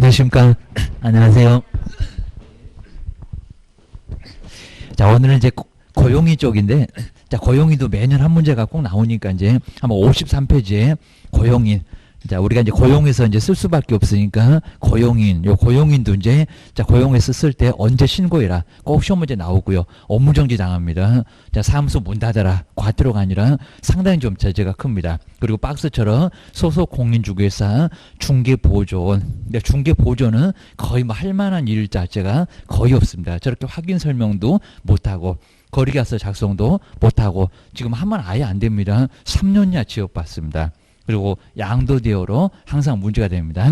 안녕하십니까. 안녕하세요. 자, 오늘은 이제 고용이 쪽인데, 자, 고용이도 매년 한 문제가 꼭 나오니까 이제 한번 53페이지에 고용인. 자, 우리가 이제 고용에서 이제 쓸 수밖에 없으니까 고용인, 요 고용인도 이제 자, 고용에서 쓸 때 언제 신고해라. 꼭 시험 문제 나오고요. 업무정지 당합니다. 자, 사무소 문 닫아라. 과태료가 아니라 상당히 좀 제재가 큽니다. 그리고 박스처럼 소속 공인중개사 중개보조원. 중개보조는 거의 뭐 할 만한 일 자체가 거의 없습니다. 저렇게 확인 설명도 못하고 거리가서 작성도 못하고 지금 하면 아예 안 됩니다. 3년 이하 지역받습니다. 그리고 양도대여로 항상 문제가 됩니다.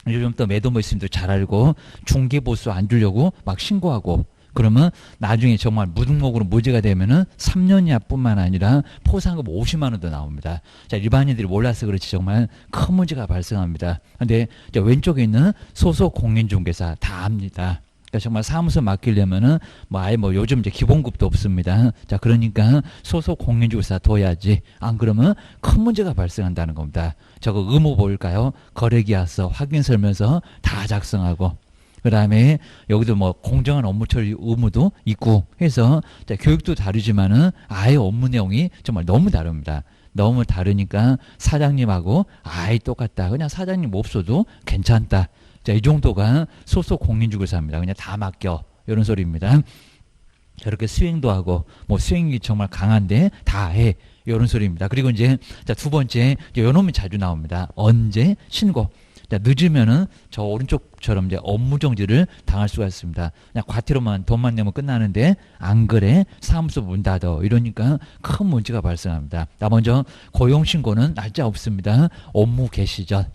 요즘 또 매도모 있으면 잘 알고 중개보수 안 주려고 막 신고하고 그러면 나중에 정말 무등록으로 무죄가 되면은 3년 이하뿐만 아니라 포상금 50만 원도 나옵니다. 자, 일반인들이 몰라서 그렇지 정말 큰 문제가 발생합니다. 근데 왼쪽에 있는 소속 공인중개사 다 압니다. 그러니까 정말 사무소 맡기려면은 뭐 아예 뭐 요즘 이제 기본급도 없습니다. 자, 그러니까 소속 공인중개사 둬야지. 안 그러면 큰 문제가 발생한다는 겁니다. 저거 의무 뭘까요? 거래계약서, 확인설명서 다 작성하고. 그 다음에 여기도 뭐 공정한 업무 처리 의무도 있고 해서 자, 교육도 다르지만은 아예 업무 내용이 정말 너무 다릅니다. 너무 다르니까 사장님하고 아예 똑같다. 그냥 사장님 없어도 괜찮다. 자, 이 정도가 소속 공인중개사입니다. 그냥 다 맡겨. 이런 소리입니다. 저렇게 수행도 하고, 뭐 수행이 정말 강한데 다 해. 이런 소리입니다. 그리고 이제, 자, 두 번째, 요 놈이 자주 나옵니다. 언제? 신고. 자, 늦으면은 저 오른쪽처럼 이제 업무정지를 당할 수가 있습니다. 그냥 과태료만, 돈만 내면 끝나는데, 안 그래? 사무소 문 닫아. 이러니까 큰 문제가 발생합니다. 자, 먼저, 고용신고는 날짜 없습니다. 업무 개시 전.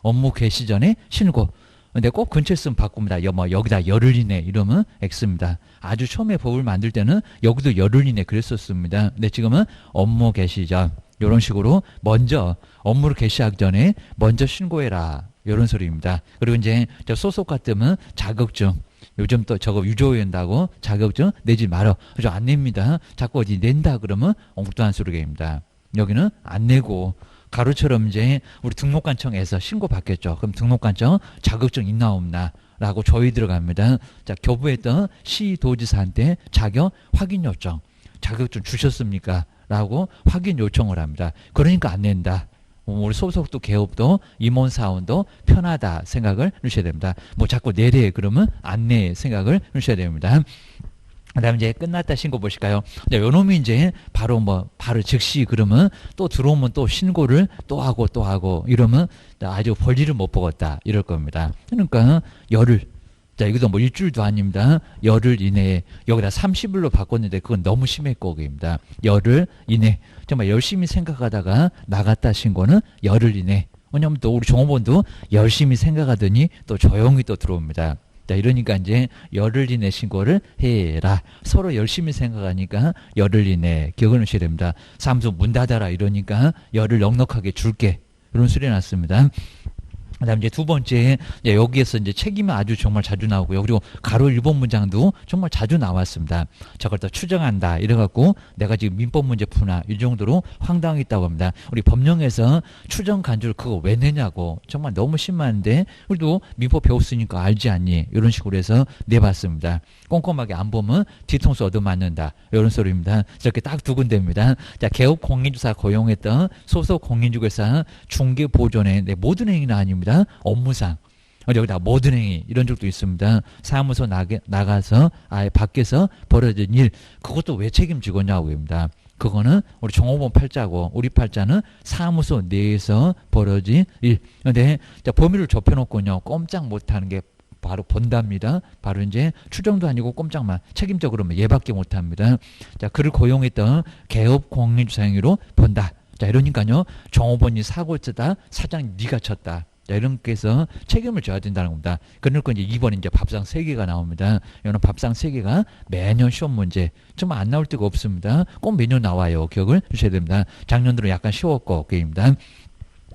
업무 개시 전에 신고. 근데 꼭 근처에 있으면 바꿉니다. 뭐 여기다 열흘 이내 이러면 X입니다. 아주 처음에 법을 만들 때는 여기도 열흘 이내 그랬었습니다. 근데 지금은 업무 개시 전 이런 식으로 먼저 업무를 개시하기 전에 먼저 신고해라 이런 소리입니다. 그리고 이제 저 소속 같으면 자격증 요즘 또 저거 유조된다고 자격증 내지 말어. 그래서 안 냅니다. 자꾸 어디 낸다 그러면 엉뚱한 소리입니다. 여기는 안 내고 가루처럼 이제 우리 등록관청에서 신고 받겠죠. 그럼 등록관청 자격증 있나 없나 라고 조회 들어갑니다. 자, 교부했던 시도지사한테 자격 확인 요청. 자격증 주셨습니까? 라고 확인 요청을 합니다. 그러니까 안 낸다. 우리 소속도 개업도 임원사원도 편하다 생각을 하셔야 됩니다. 뭐 자꾸 내래 그러면 안 내 생각을 하셔야 됩니다. 그 다음에 이제 끝났다 신고 보실까요? 요 놈이 이제 바로 즉시 그러면 또 들어오면 또 신고를 또 하고 이러면 아주 볼일을 못 보겠다 이럴 겁니다. 그러니까 열흘. 자, 이것도 뭐 일주일도 아닙니다. 열흘 이내에 여기다 30일로 바꿨는데 그건 너무 심했고 그입니다. 열흘 이내. 정말 열심히 생각하다가 나갔다 신고는 열흘 이내. 왜냐면 또 우리 종업원도 열심히 생각하더니 또 조용히 또 들어옵니다. 자, 이러니까 이제 열흘 이내 신고를 해라. 서로 열심히 생각하니까 열흘 이내 기억을 하셔야 됩니다. 사무소 문 닫아라 이러니까 열흘 넉넉하게 줄게. 이런 소리 났습니다. 그 다음 이제 두 번째, 여기에서 이제 책임이 아주 정말 자주 나오고요. 그리고 가로 1번 문장도 정말 자주 나왔습니다. 저걸 또 추정한다. 이래갖고 내가 지금 민법 문제 푸나. 이 정도로 황당히 있다고 합니다. 우리 법령에서 추정 간주를 그거 왜 내냐고. 정말 너무 심한데, 우리도 민법 배웠으니까 알지 않니? 이런 식으로 해서 내봤습니다. 꼼꼼하게 안 보면 뒤통수 얻어맞는다. 이런 소리입니다. 이렇게 딱 두 군데입니다. 자, 개업 공인주사 고용했던 소속 공인중개사 중개보존의 모든 행위는 아닙니다. 업무상 여기다 모든 행위 이런 적도 있습니다. 사무소 나가서 아예 밖에서 벌어진 일 그것도 왜 책임지겠냐고 합니다. 그거는 우리 종업원 팔자고 우리 팔자는 사무소 내에서 벌어진 일. 근데 범위를 좁혀놓고요 꼼짝 못하는 게 바로 본답니다. 바로 이제 추정도 아니고 꼼짝만 책임적으로 얘밖에 못합니다. 자, 그를 고용했던 개업 공인주사 행위로 본다. 자, 이러니까요 종업원이 사고 치다 사장님 네가 쳤다. 자, 이런 게서 책임을 져야 된다는 겁니다. 그러니까 이제 2번 이제 밥상 3개가 나옵니다. 이거는 밥상 3개가 매년 시험 문제. 정말 안 나올 데가 없습니다. 꼭 매년 나와요. 기억을 주셔야 됩니다. 작년으로 약간 쉬웠고, 게임입니다.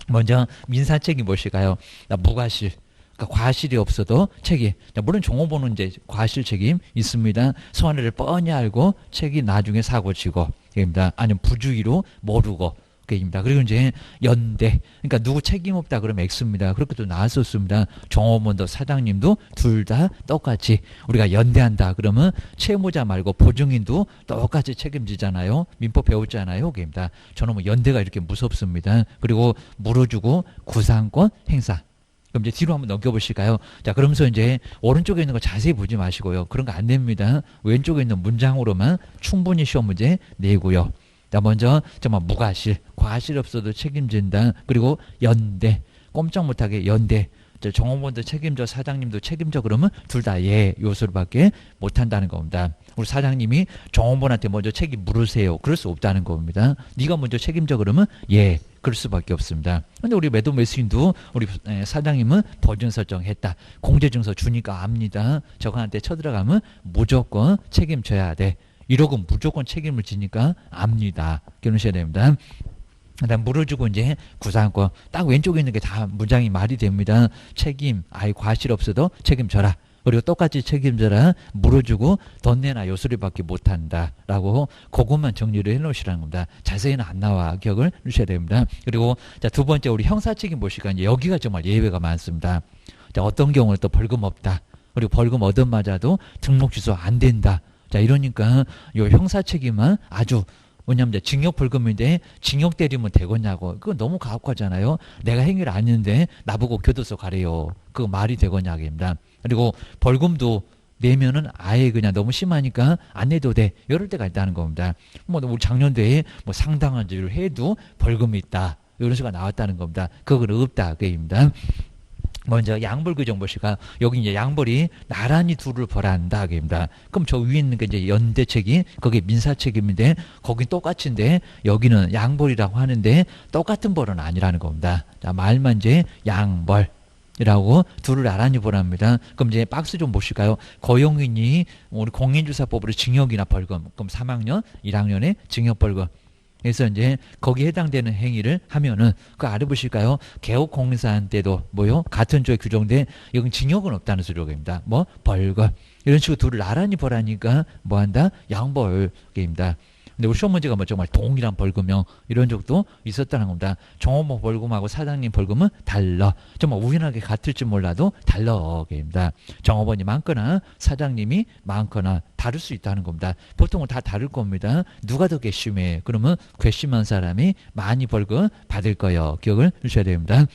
먼저 민사책임 무엇일까요? 무과실. 그러니까 과실이 없어도 책임. 물론 종업원은 이제 과실 책임 있습니다. 손해를 뻔히 알고 책임 나중에 사고 치고, 입니다. 아니면 부주의로 모르고. 게임입니다. 그리고 이제 연대, 그러니까 누구 책임 없다 그러면 X입니다. 그렇게 또 나왔었습니다. 종업원도 사장님도 둘 다 똑같이 우리가 연대한다 그러면 채무자 말고 보증인도 똑같이 책임지잖아요. 민법 배웠잖아요. 게임입니다. 저는 뭐 연대가 이렇게 무섭습니다. 그리고 물어주고 구상권 행사. 그럼 이제 뒤로 한번 넘겨보실까요? 자, 그러면서 이제 오른쪽에 있는 거 자세히 보지 마시고요. 그런 거 안 됩니다. 왼쪽에 있는 문장으로만 충분히 시험 문제 내고요. 자, 먼저 정말 무과실, 과실 없어도 책임진다. 그리고 연대, 꼼짝 못하게 연대. 종업원도 책임져, 사장님도 책임져 그러면 둘 다 예 요소로밖에 못한다는 겁니다. 우리 사장님이 종업원한테 먼저 책임 물으세요. 그럴 수 없다는 겁니다. 네가 먼저 책임져 그러면 예 그럴 수밖에 없습니다. 근데 우리 매도 매수인도 우리 사장님은 보증 설정했다. 공제증서 주니까 압니다. 저거한테 쳐들어가면 무조건 책임져야 돼. 1억은 무조건 책임을 지니까 압니다. 기억하셔야 됩니다. 그다음 물어주고 이제 구상권 딱 왼쪽에 있는 게 다 문장이 말이 됩니다. 책임, 아예 과실 없어도 책임져라. 그리고 똑같이 책임져라. 물어주고 돈 내나 요 소리밖에 못한다. 라고 그것만 정리를 해놓으시라는 겁니다. 자세히는 안 나와. 기억을 해주셔야 됩니다. 그리고 자, 두 번째 우리 형사책임 보시니까 이제 여기가 정말 예외가 많습니다. 자, 어떤 경우는 또 벌금 없다. 그리고 벌금 얻어맞아도 등록 취소 안 된다. 자, 이러니까 요 형사책임은 아주 왜냐면 이제 징역 벌금인데 징역 때리면 되겠냐고. 그건 너무 가혹하잖아요. 내가 행위를 안 했는데 나보고 교도소 가래요. 그거 말이 되겠냐입니다. 그리고 벌금도 내면은 아예 그냥 너무 심하니까 안 내도 돼. 이럴 때가 있다는 겁니다. 뭐 우리 작년도에 뭐 상당한 일을 해도 벌금이 있다. 이런 수가 나왔다는 겁니다. 그건 없다. 그입니다. 먼저 양벌 규정 보시가 여기 이제 양벌이 나란히 둘을 벌한다 그입니다. 그럼 저 위에 있는 게 이제 연대책임, 거기 민사책임인데 거긴 똑같은데 여기는 양벌이라고 하는데 똑같은 벌은 아니라는 겁니다. 자, 말만 이제 양벌이라고 둘을 나란히 벌합니다. 그럼 이제 박스 좀 보실까요? 고용인이 우리 공인주사법으로 징역이나 벌금, 그럼 3학년, 1학년에 징역벌금. 그래서 이제 거기에 해당되는 행위를 하면은 그 아래 보실까요? 개업공사한테도 뭐요? 같은 조에 규정된 여기 징역은 없다는 소리입니다. 뭐 벌금 이런 식으로 둘을 나란히 벌하니까 뭐한다? 양벌입니다. 근데 우리 시험 문제가 뭐 정말 동일한 벌금형 이런 적도 있었다는 겁니다. 종업원 벌금하고 사장님 벌금은 달라. 정말 우연하게 같을지 몰라도 달라입니다. 종업원이 많거나 사장님이 많거나 다를 수 있다는 겁니다. 보통은 다 다를 겁니다. 누가 더 괘씸해? 그러면 괘씸한 사람이 많이 벌금 받을 거예요. 기억을 주셔야 됩니다.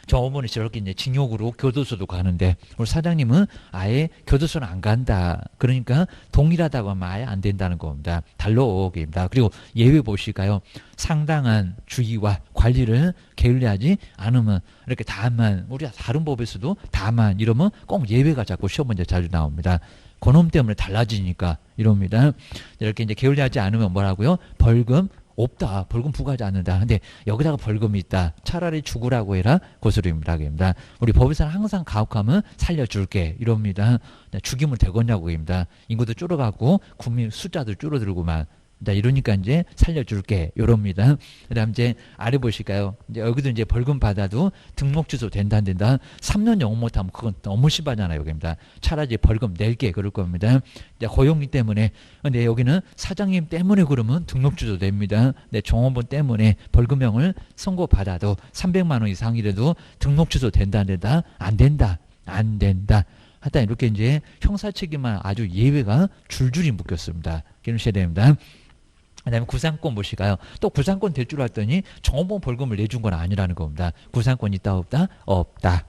종업원이 저렇게 이제 징역으로 교도소도 가는데 우리 사장님은 아예 교도소는 안 간다. 그러니까 동일하다고 하면 아예 안 된다는 겁니다. 달러입니다. 그리고 예외 보실까요? 상당한 주의와 관리를 게을리하지 않으면 이렇게 다만 우리가 다른 법에서도 다만 이러면 꼭 예외가 자꾸 시험 문제 자주 나옵니다. 그놈 때문에 달라지니까 이럽니다. 이렇게 이제 게을리하지 않으면 뭐라고요? 벌금 없다. 벌금 부과하지 않는다. 근데 여기다가 벌금이 있다. 차라리 죽으라고 해라. 고소리입니다. 우리 법에서는 항상 가혹하면 살려줄게. 이럽니다. 죽이면 되겠냐고 입니다. 인구도 줄어가고 국민 숫자도 줄어들고만. 자, 이러니까 이제 살려줄게. 요럽니다. 그 다음 이제 아래 보실까요? 이제 여기도 이제 벌금 받아도 등록 취소 된다, 안 된다? 3년 영업 못하면 그건 너무 심하잖아요. 여기입니다. 차라리 벌금 낼게. 그럴 겁니다. 이제 고용인 때문에. 근데 여기는 사장님 때문에 그러면 등록 취소 됩니다. 근데 종업원 때문에 벌금형을 선고받아도 300만 원 이상이라도 등록 취소 된다, 안 된다? 안 된다. 안 된다. 하여튼 이렇게 이제 형사 책임만 아주 예외가 줄줄이 묶였습니다. 기억하셔야 됩니다. 그 다음에 구상권 보시가요. 또 구상권 될 줄 알았더니 종업원 벌금을 내준 건 아니라는 겁니다. 구상권 있다 없다? 없다.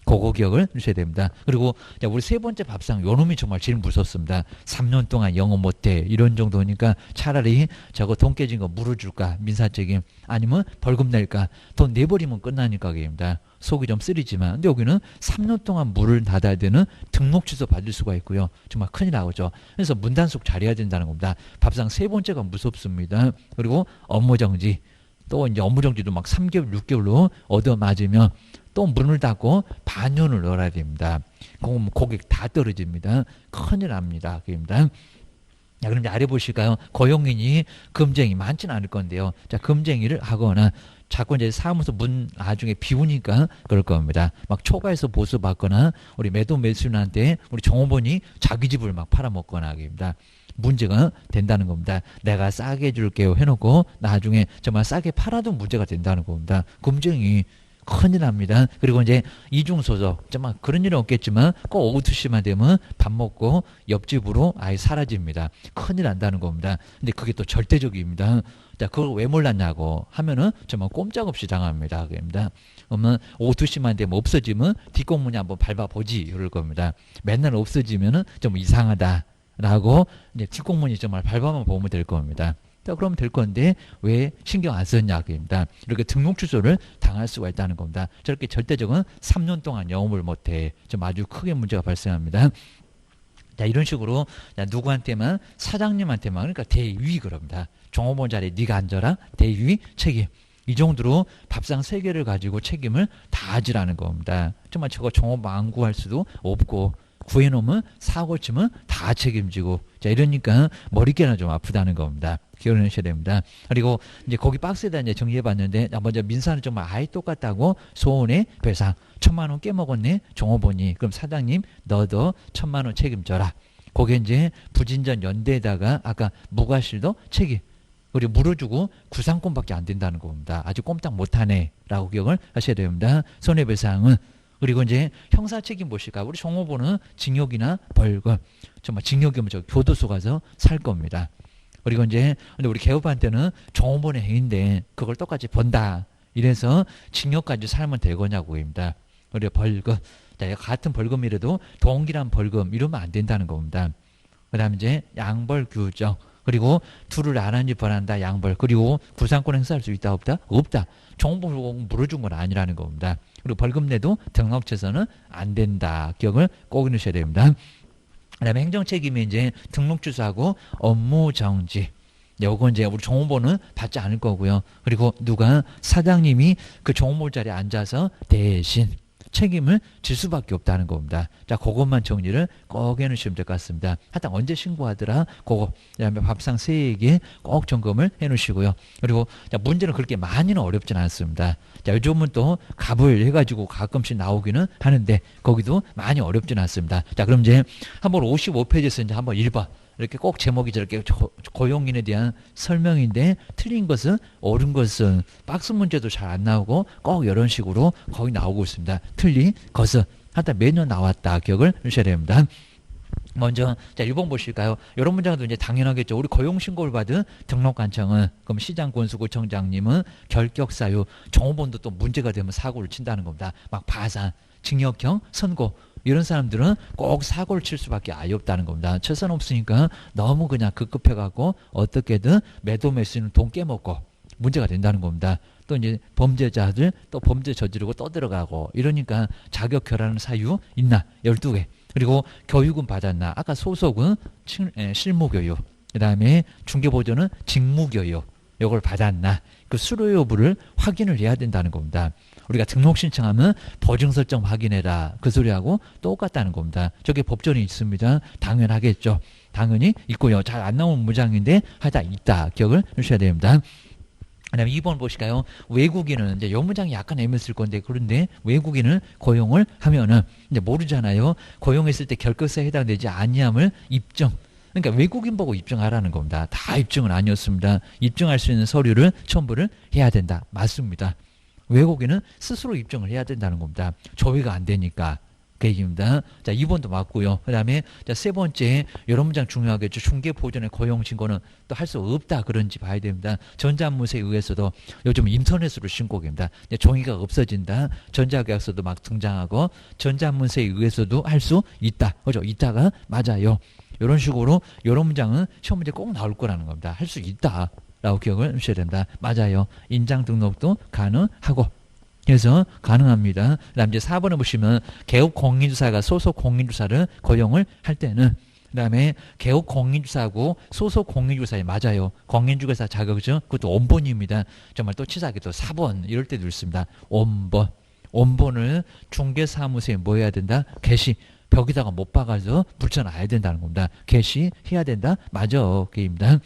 그거 기억을 주셔야 됩니다. 그리고 우리 세 번째 밥상 요놈이 정말 제일 무섭습니다. 3년 동안 영업 못해 이런 정도니까 차라리 저거 돈 깨진 거 물어줄까 민사책임 아니면 벌금 낼까 돈 내버리면 끝나니까 입니다. 속이 좀 쓰리지만 근데 여기는 3년 동안 물을 닫아야 되는 등록 취소 받을 수가 있고요. 정말 큰일 나오죠. 그래서 문단속 잘해야 된다는 겁니다. 밥상 세 번째가 무섭습니다. 그리고 업무정지 또 이제 업무정지도 막 3개월 6개월로 얻어맞으면 또 문을 닫고 반년을 넣어야 됩니다. 그럼 고객 다 떨어집니다. 큰일 납니다. 그입니다. 자, 그럼 이제 아래 보실까요? 고용인이 금쟁이 많지는 않을 건데요. 자, 금쟁이를 하거나 자꾸 이제 사무소 문 나중에 비우니까 그럴 겁니다. 막 초과해서 보수받거나 우리 매도 매수인한테 우리 종업원이 자기 집을 막 팔아먹거나 합니다. 문제가 된다는 겁니다. 내가 싸게 해줄게요 해놓고 나중에 정말 싸게 팔아도 문제가 된다는 겁니다. 검증이 큰일 납니다. 그리고 이제 이중소속, 정말 그런 일은 없겠지만 꼭 오후 2시만 되면 밥 먹고 옆집으로 아예 사라집니다. 큰일 난다는 겁니다. 근데 그게 또 절대적입니다. 자, 그걸 왜 몰랐냐고 하면은 정말 꼼짝없이 당합니다. 그럽니다. 그러면 오후 2시만 되면 없어지면 뒷공문이 한번 밟아보지 이럴 겁니다. 맨날 없어지면은 좀 이상하다라고 이제 뒷공문이 정말 밟아만 보면 될 겁니다. 자, 그러면 될 건데 왜 신경 안 썼냐 그입니다. 이렇게 등록 취소를 당할 수가 있다는 겁니다. 저렇게 절대적은 3년 동안 영업을 못해 좀 아주 크게 문제가 발생합니다. 자, 이런 식으로 자, 누구한테만 사장님한테만 그러니까 대위 그럽니다. 종업원 자리에 네가 앉아라 대위 책임. 이 정도로 밥상 3개를 가지고 책임을 다 지라는 겁니다. 정말 저거 종업원 안 구할 수도 없고 구해놓으면 사고 치면 다 책임지고 자 이러니까 머리깨나 좀 아프다는 겁니다. 기억하셔야 됩니다. 그리고 이제 거기 박스에다 이제 정리해봤는데 먼저 민사는 정말 아예 똑같다고 소원의 배상 1,000만 원 깨먹었네 종업원이 그럼 사장님 너도 1,000만 원 책임져라. 거기에 이제 부진전 연대에다가 아까 무과실도 책임 그리고 물어주고 구상권밖에 안 된다는 겁니다. 아주 꼼짝 못하네 라고 기억을 하셔야 됩니다. 손해배상은 그리고 이제 형사 책임 보실까? 우리 종업원은 징역이나 벌금, 정말 징역이면 저 교도소 가서 살 겁니다. 그리고 이제 근데 우리 개업한테는 종업원의 행위인데 그걸 똑같이 번다. 이래서 징역까지 살면 되거냐고입니다. 그리고 벌금, 자, 같은 벌금이라도 동일한 벌금 이러면 안 된다는 겁니다. 그다음에 이제 양벌 규정. 그리고 둘을 나란히 벌한다 양벌 그리고 구상권 행사할 수 있다 없다? 없다. 종업원 물어준 건 아니라는 겁니다. 그리고 벌금 내도 등록처에서는 안 된다. 기억을 꼭 넣으셔야 됩니다. 그다음에 행정책임이 이제 등록 취소하고 업무 정지. 요거 이제 우리 종업원은 받지 않을 거고요. 그리고 누가 사장님이 그 종업원 자리에 앉아서 대신 책임을 질 수밖에 없다는 겁니다. 자, 그것만 정리를 꼭 해놓으시면 될 것 같습니다. 하여튼 언제 신고하더라? 그거. 그다음에 밥상 3개 꼭 점검을 해놓으시고요. 그리고 자, 문제는 그렇게 많이는 어렵진 않습니다. 자, 요즘은 또 갑을 해가지고 가끔씩 나오기는 하는데 거기도 많이 어렵진 않습니다. 자, 그럼 이제 한번 55페이지에서 이제 한번 1번. 이렇게 꼭 제목이 저렇게 고용인에 대한 설명인데 틀린 것은 옳은 것은 박스 문제도 잘 안 나오고 꼭 이런 식으로 거의 나오고 있습니다. 틀린 것은 하여튼 매년 나왔다 기억을 하셔야 됩니다. 먼저 자 1번 보실까요? 이런 문장도 이제 당연하겠죠. 우리 고용신고를 받은 등록관청은 그럼 시장군수구청장님은 결격사유 종업원도 또 문제가 되면 사고를 친다는 겁니다. 막 파산, 징역형, 선고 이런 사람들은 꼭 사고를 칠 수밖에 아예 없다는 겁니다. 철선 없으니까 너무 그냥 급급해갖고 어떻게든 매도 매수는 돈 깨먹고 문제가 된다는 겁니다. 또 이제 범죄자들 또 범죄 저지르고 떠들어가고 이러니까 자격 결하는 사유 있나 12개. 그리고 교육은 받았나 아까 소속은 실무교육 그 다음에 중개보조는 직무교육 이걸 받았나 그 수료 여부를 확인을 해야 된다는 겁니다. 우리가 등록 신청하면 보증 설정 확인해라 그 소리하고 똑같다는 겁니다. 저게 법전이 있습니다. 당연하겠죠. 당연히 있고요. 잘 안 나오는 문장인데 하다 있다 기억을 하셔야 됩니다. 그다음에 2번 보실까요? 외국인은 이제 요 문장이 약간 애매했을 건데 그런데 외국인을 고용을 하면은 이제 모르잖아요. 고용했을 때 결격사에 해당되지 아니함을 입증. 그러니까 외국인 보고 입증하라는 겁니다. 다 입증은 아니었습니다. 입증할 수 있는 서류를 첨부를 해야 된다. 맞습니다. 외국인은 스스로 입증을 해야 된다는 겁니다. 조회가 안 되니까. 그 얘기입니다. 자, 2번도 맞고요. 그 다음에 자, 3번째 이런 문장 중요하겠죠. 중개보존의 고용신고는 또 할 수 없다 그런지 봐야 됩니다. 전자문서에 의해서도 요즘 인터넷으로 신고입니다. 종이가 없어진다. 전자계약서도 막 등장하고 전자문서에 의해서도 할 수 있다. 그죠? 있다가 맞아요. 이런 식으로 이런 문장은 시험 문제 꼭 나올 거라는 겁니다. 할 수 있다. 라고 기억을 하셔야 됩니다. 맞아요. 인장 등록도 가능하고 그래서 가능합니다. 그다음 이제 4번에 보시면 개업 공인주사가 소속 공인주사를 고용을 할 때는 그다음에 개업 공인주사하고 소속 공인주사에 맞아요. 공인중개사 자격증 그것도 원본입니다. 정말 또 치사하게 또 4번 이럴 때도 있습니다. 원본. 원본을 중개사무소에 뭐 해야 된다? 게시. 벽에다가 못 박아서 붙여놔야 된다는 겁니다. 게시해야 된다? 맞아. 그입니다.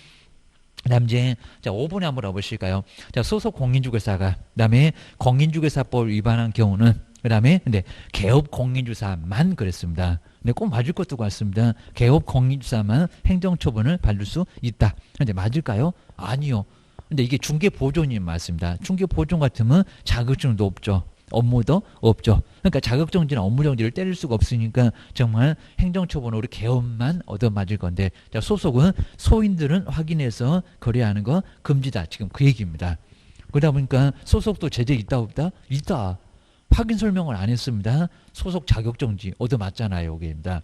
그다음 이제 자 5번에 한번 와보실까요? 자 소속 공인중개사가 그다음에 공인중개사법 위반한 경우는 그 다음에 근데 개업 공인주사만 그랬습니다. 근데 꼭 맞을 것도 같습니다. 개업 공인주사만 행정처분을 받을 수 있다. 근데 맞을까요? 아니요. 근데 이게 중개보존이 맞습니다. 중개보존 같으면 자격증도 없죠. 업무도 없죠. 그러니까 자격정지나 업무정지를 때릴 수가 없으니까 정말 행정처분으로 개업만 얻어맞을 건데, 자, 소속은 소인들은 확인해서 거래하는 거 금지다. 지금 그 얘기입니다. 그러다 보니까 소속도 제재 있다 없다? 있다. 확인 설명을 안 했습니다. 소속 자격정지 얻어맞잖아요. 여기입니다.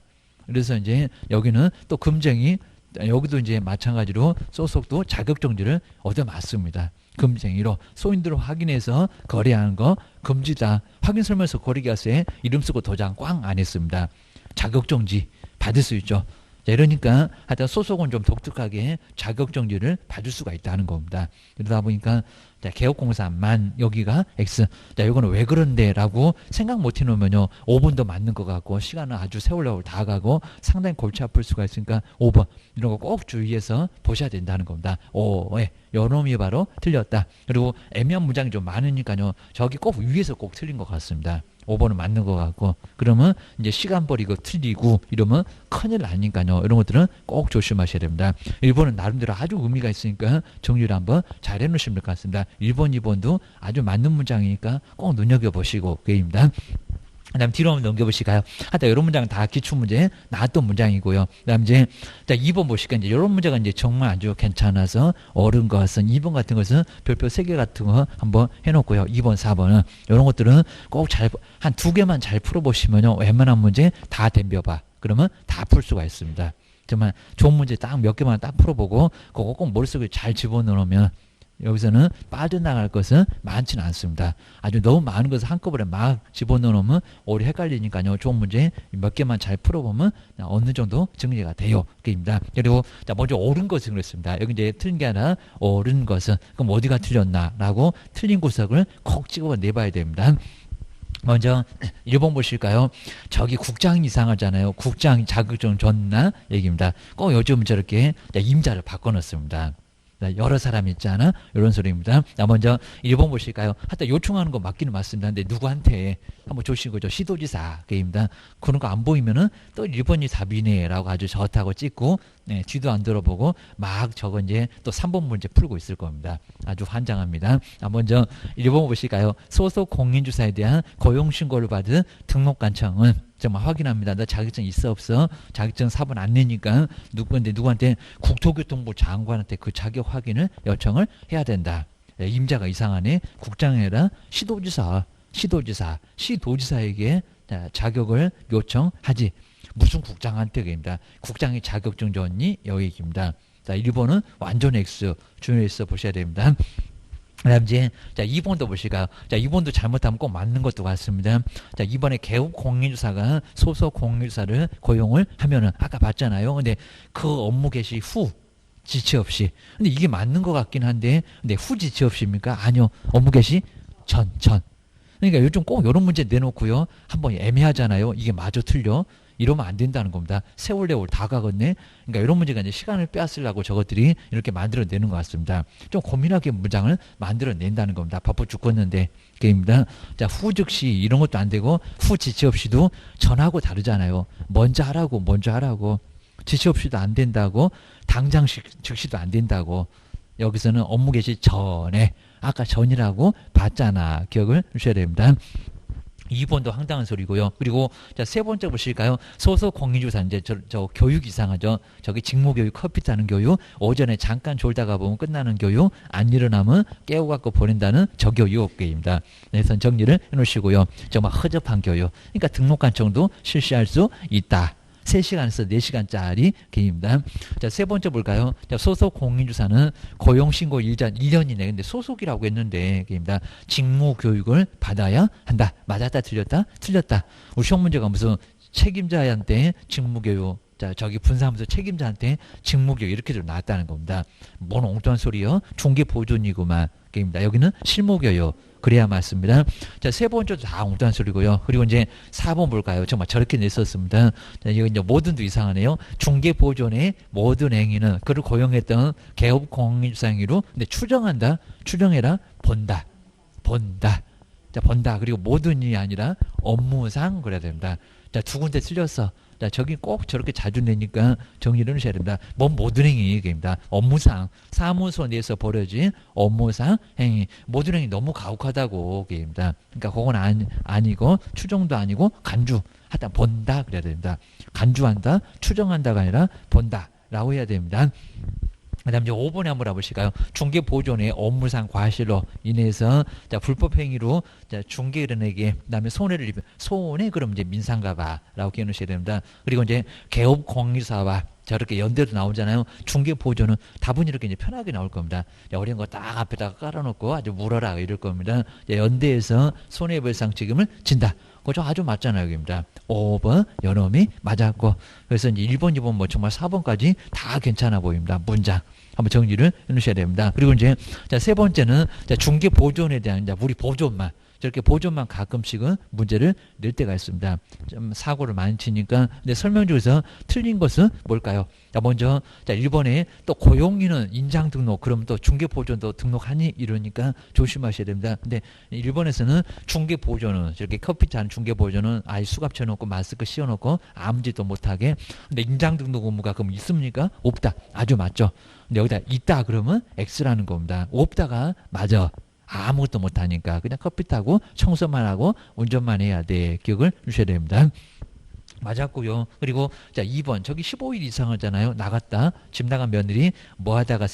그래서 이제 여기는 또 금쟁이, 여기도 이제 마찬가지로 소속도 자격정지를 얻어맞습니다. 금쟁이로 소인들을 확인해서 거래하는 거 금지다. 확인 설명서 거래계약서에 이름 쓰고 도장 꽝 안 했습니다. 자격정지 받을 수 있죠. 자, 이러니까 하여튼 소속은 좀 독특하게 자격정지를 받을 수가 있다는 겁니다. 그러다 보니까 자, 개업공사만 여기가 X. 자, 이거는 왜 그런데 라고 생각 못 해놓으면요 5번도 맞는 것 같고 시간은 아주 세월로 다 가고 상당히 골치 아플 수가 있으니까 5번 이런 거 꼭 주의해서 보셔야 된다는 겁니다. 예. 요놈이 바로 틀렸다. 그리고 애매한 문장이 좀 많으니까요 저기 꼭 위에서 꼭 틀린 것 같습니다. 5번은 맞는 것 같고, 그러면 이제 시간 버리고 틀리고 이러면 큰일 나니까요. 이런 것들은 꼭 조심하셔야 됩니다. 1번은 나름대로 아주 의미가 있으니까 정리를 한번 잘 해놓으시면 될 것 같습니다. 1번, 2번도 아주 맞는 문장이니까 꼭 눈여겨보시고 그입니다. 그 다음 뒤로 한번 넘겨보실까요? 하여튼 이런 문장은 다 기출문제 나왔던 문장이고요. 그 다음 이제 2번 보실까요? 이제 이런 문제가 이제 정말 아주 괜찮아서 옳은 것은 2번 같은 것은 별표 3개 같은 거 한번 해놓고요. 2번, 4번은 이런 것들은 꼭 한 2개만 잘 풀어보시면요. 웬만한 문제 다 덤벼봐. 그러면 다 풀 수가 있습니다. 정말 좋은 문제 딱 몇 개만 딱 풀어보고 그거 꼭 머릿속에 잘 집어넣으면 여기서는 빠져나갈 것은 많지는 않습니다. 아주 너무 많은 것을 한꺼번에 막 집어넣으면 오래 헷갈리니까요. 좋은 문제 몇 개만 잘 풀어보면 어느 정도 정리가 돼요. 그입니다. 그리고 자, 먼저 옳은 것은 그랬습니다. 여기 이제 틀린 게 아니라 옳은 것은 그럼 어디가 틀렸나라고 틀린 구석을 콕 찍어내봐야 됩니다. 먼저 1번 보실까요? 저기 국장이 이상하잖아요. 국장 자격증 줬나? 얘기입니다. 꼭 요즘 저렇게 임자를 바꿔놓습니다. 여러 사람 있잖아. 이런 소리입니다. 먼저 1번 보실까요? 하여튼 요청하는 거 맞기는 맞습니다. 근데 누구한테 한번 조시고죠. 시도지사 게임입니다. 그런 거 안 보이면은 또 1번이 답이네라고 아주 좋다고 찍고 네, 뒤도 안 들어보고 막 저거 이제 또 3번 문제 풀고 있을 겁니다. 아주 환장합니다. 먼저 1번 보실까요? 소속 공인주사에 대한 고용신고를 받은 등록관청은 정말 확인합니다. 나 자격증 있어 없어? 자격증 사본 안 내니까 누구한테 국토교통부 장관한테 그 자격 확인을 요청을 해야 된다. 임자가 이상하네. 국장이 아니라 시도지사에게 자격을 요청하지. 무슨 국장한테 그입니다. 국장이 자격증 줬니? 여기입니다. 자, 1번은 완전 X 주의해서 보셔야 됩니다. 그다음 이제 자 2번도 보실까요? 자 2번도 잘못하면 꼭 맞는 것도 같습니다. 자 2번에 개업 공인주사가 소속 공인주사를 고용을 하면은 아까 봤잖아요. 근데 그 업무 개시 후 지체 없이. 근데 이게 맞는 것 같긴 한데 근데 후 지체 없이입니까? 아니요. 업무 개시 전. 그러니까 요즘 꼭 이런 문제 내놓고요. 한번 애매하잖아요. 이게 마저 틀려. 이러면 안 된다는 겁니다. 세월 다 가겠네. 그러니까 이런 문제가 이제 시간을 빼앗으려고 저것들이 이렇게 만들어내는 것 같습니다. 좀 고민하게 문장을 만들어낸다는 겁니다. 바빠 죽겠는데. 게임입니다. 자, 후 즉시 이런 것도 안 되고 후 지체 없이도 전하고 다르잖아요. 먼저 하라고. 지체 없이도 안 된다고 당장 즉시도 안 된다고. 여기서는 업무 개시 전에 아까 전이라고 봤잖아. 기억을 주셔야 됩니다. 2번도 황당한 소리고요. 그리고 자, 세 번째 보실까요? 소속 공인주사 이제 저 교육 이상하죠. 저기 직무교육 커피 타는 교육, 오전에 잠깐 졸다가 보면 끝나는 교육, 안 일어나면 깨워갖고 보낸다는 저 교육입니다. 그래서 정리를 해놓으시고요. 정말 허접한 교육. 그러니까 등록관청도 실시할 수 있다. 3시간에서 4시간짜리 개입니다. 자, 세 번째 볼까요? 자, 소속 공인주사는 고용신고 일자 1년이네. 근데 소속이라고 했는데, 개입니다. 직무교육을 받아야 한다. 맞았다, 틀렸다? 틀렸다. 우리 시험 문제가 무슨 책임자한테 직무교육, 자, 저기 분사하면서 책임자한테 직무교육 이렇게 좀 나왔다는 겁니다. 뭔 엉뚱한 소리요? 중개보존이구만. 게임입니다. 여기는 실무교육. 그래야 맞습니다. 자, 세 번째도 다 엉뚱한 소리고요. 그리고 이제 4번 볼까요? 정말 저렇게 냈었습니다. 자, 이거 이제 모든도 이상하네요. 중개보존의 모든 행위는 그를 고용했던 개업 공인주사행위로 근데 추정한다, 추정해라, 본다. 자, 본다. 그리고 모든이 아니라 업무상 그래야 됩니다. 자, 두 군데 틀렸어. 자, 저기 꼭 저렇게 자주 내니까 정리를 하셔야 됩니다. 뭔 모든 행위 얘기입니다. 업무상, 사무소 내에서 벌어진 업무상 행위. 모든 행위 너무 가혹하다고 얘기입니다. 그러니까 그건 아니고 추정도 아니고 간주. 하다 본다 그래야 됩니다. 간주한다, 추정한다가 아니라 본다 라고 해야 됩니다. 그 다음 이제 5번에 한번 알아보실까요? 중개보존의 업무상 과실로 인해서 자, 불법행위로 자, 중개인에게 그 다음에 손해를 입은 손해 그럼 이제 민사인가봐 라고 기억하셔야 됩니다. 그리고 이제 개업공유사와 저렇게 연대도 나오잖아요. 중개보존은 답은 이렇게 이제 편하게 나올 겁니다. 어려운 거 딱 앞에다가 깔아놓고 아주 물어라 이럴 겁니다. 연대에서 손해배상 책임을 진다. 그거 아주 맞잖아요. 여기입니다. 5번 연엄이 맞았고 그래서 이제 1번, 2번 뭐 정말 4번까지 다 괜찮아 보입니다. 문장 한번 정리를 해놓으셔야 됩니다. 그리고 이제 자, 세 번째는 자, 중개 보존에 대한 자, 우리 보존만 저렇게 보존만 가끔씩은 문제를 낼 때가 있습니다. 좀 사고를 많이 치니까 근데 설명 중에서 틀린 것은 뭘까요? 자, 먼저 자, 1번에 또 고용인은 인장 등록 그럼 또 중개 보존도 등록하니 이러니까 조심하셔야 됩니다. 근데 1번에서는 중개 보존은 저렇게 커피 잔 중개 보존은 아예 수갑 쳐놓고 마스크 씌워놓고 아무 짓도 못하게 근데 인장 등록 의무가 그럼 있습니까? 없다. 아주 맞죠. 근데 여기다 있다 그러면 X라는 겁니다. 없다가 맞아. 아무것도 못하니까 그냥 커피 타고 청소만 하고 운전만 해야 돼. 기억을 주셔야 됩니다. 맞았고요. 그리고 자 2번 저기 15일 이상 하잖아요. 나갔다 집 나간 며느리 뭐 하다가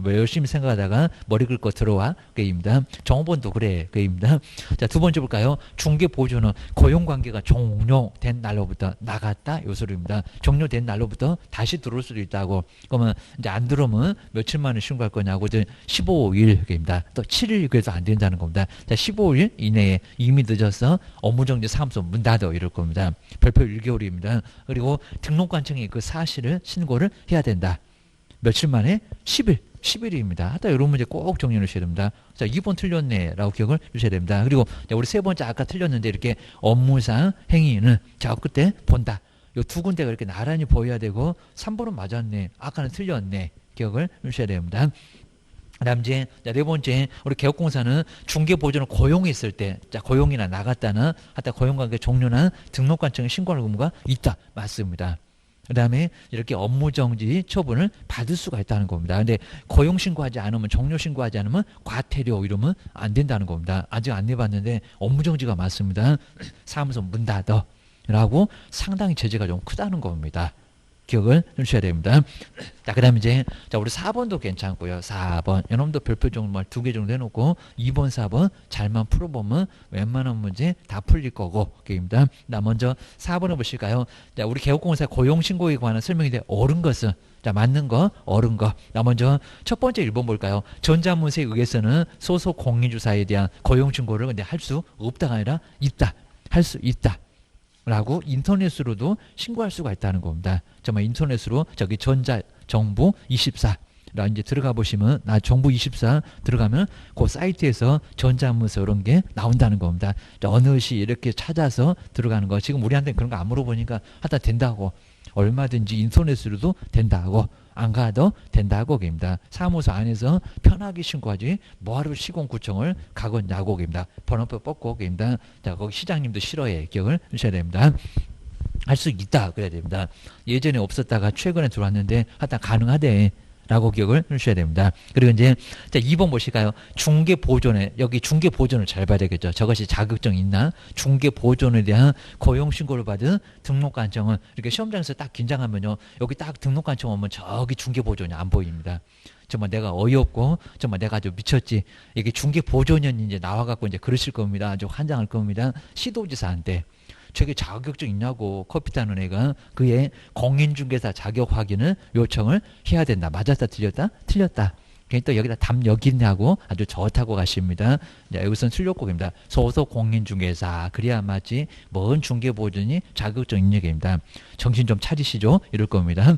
뭐 열심히 생각하다가 머리 긁고 들어와 그입니다. 정호번도 그래 그입니다. 자 두 번째 볼까요? 중개 보조는 고용관계가 종료된 날로부터 나갔다 요 소리입니다. 종료된 날로부터 다시 들어올 수도 있다고. 그러면 이제 안 들어오면 며칠 만에 신고할 거냐고 15일 그입니다. 또 7일 그래서 안 된다는 겁니다. 자 15일 이내에 이미 늦어서 업무정지 사무소 문 닫아 이럴 겁니다. 별표 1개월입니다. 그리고 등록관청이 그 사실을 신고를 해야 된다. 며칠 만에? 10일입니다. 하다 이런 문제 꼭 정리해 주셔야 됩니다. 자, 2번 틀렸네 라고 기억을 주셔야 됩니다. 그리고 우리 세 번째 아까 틀렸는데 이렇게 업무상 행위는 자, 그때 본다. 요 두 군데가 이렇게 나란히 보여야 되고 3번은 맞았네. 아까는 틀렸네. 기억을 주셔야 됩니다. 그다음 이제 네 번째 우리 개업공사는 중개보존을 고용했을 때 자 고용이나 나갔다는 하다 고용관계 종료나 등록관청에 신고할 의무가 있다. 맞습니다. 그다음에 이렇게 업무정지 처분을 받을 수가 있다는 겁니다. 근데 고용신고하지 않으면 종료신고하지 않으면 과태료 이러면 안 된다는 겁니다. 아직 안 내봤는데 업무정지가 맞습니다. 사무소 문 닫아 라고 상당히 제재가 좀 크다는 겁니다. 기억을 해주셔야 됩니다. 자, 그 다음에 이제, 자, 우리 4번도 괜찮고요. 4번. 이놈도 별표 정말 2개 정도 해놓고, 2번, 4번 잘만 풀어보면 웬만한 문제 다 풀릴 거고, 게임입니다. 나 먼저 4번을 보실까요? 자, 우리 개업공사 고용신고에 관한 설명이 돼. 옳은 것은, 자, 맞는 거, 옳은 거. 나 먼저 첫 번째 1번 볼까요? 전자문서에 의해서는 소속 공인주사에 대한 고용신고를 근데 할 수 없다가 아니라 있다. 할 수 있다. 라고 인터넷으로도 신고할 수가 있다는 겁니다. 정말 인터넷으로 저기 전자정부 24 라 이제 들어가 보시면 나 정부 24 들어가면 그 사이트에서 전자문서 이런 게 나온다는 겁니다. 어느 시 이렇게 찾아서 들어가는 거 지금 우리한테 그런 거 안 물어보니까 하다 된다고 얼마든지 인터넷으로도 된다고 안 가도 된다고 겁니다. 사무소 안에서 편하게 신고하지 뭐하러 시공구청을 가겠냐고 겁니다. 번호표 뽑고 겁니다. 자 거기 시장님도 싫어해. 기억을 주셔야 됩니다. 할 수 있다 그래야 됩니다. 예전에 없었다가 최근에 들어왔는데 하다 가능하대. 라고 기억을 해주셔야 됩니다. 그리고 이제 자 2번 보실까요? 중개보존에 여기 중개보존을 잘 봐야 되겠죠. 저것이 자격증 있나? 중개보존에 대한 고용신고를 받은 등록관청은 이렇게 시험장에서 딱 긴장하면요. 여기 딱 등록관청 오면 저기 중개보존이 안 보입니다. 정말 내가 어이없고 정말 내가 아주 미쳤지. 이게 중개보존연이 이제 나와갖고 이제 그러실 겁니다. 아주 환장할 겁니다. 시도지사한테. 저게 자격증 있냐고 커피 타는 애가 그의 공인중개사 자격 확인을 요청을 해야 된다. 맞았다 틀렸다? 틀렸다. 그러니까 또 여기다 답 여기 있냐고 아주 좋다고 가십니다. 자, 여기서는 틀렸고 입니다. 소속 공인중개사 그래야 맞지. 뭔 중개보존이 자격증 있는 얘기입니다. 정신 좀 차리시죠. 이럴 겁니다.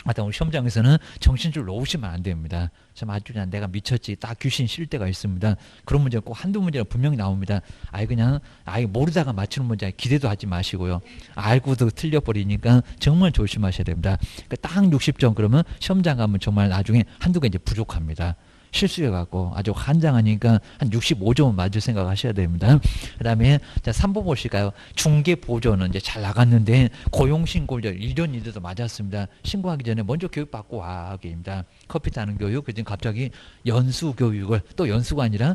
하여튼 우리 시험장에서는 정신줄 놓으시면 안 됩니다. 참 아주 그냥 내가 미쳤지 딱 귀신 실 때가 있습니다. 그런 문제가 꼭 한두 문제가 분명히 나옵니다. 아예 그냥 아예 모르다가 맞추는 문제 기대도 하지 마시고요. 알고도 틀려버리니까 정말 조심하셔야 됩니다. 그러니까 딱 60점 그러면 시험장 가면 정말 나중에 한두 개 이제 부족합니다. 실수해갖고 아주 환장하니까 한 65점은 맞을 생각하셔야 됩니다. 그 다음에 자 3번 보실까요? 중개보조는 이제 잘 나갔는데 고용신고를 이런 일들도 맞았습니다. 신고하기 전에 먼저 교육받고 와. 입니다. 커피 타는 교육, 그중 갑자기 연수교육을, 또 연수가 아니라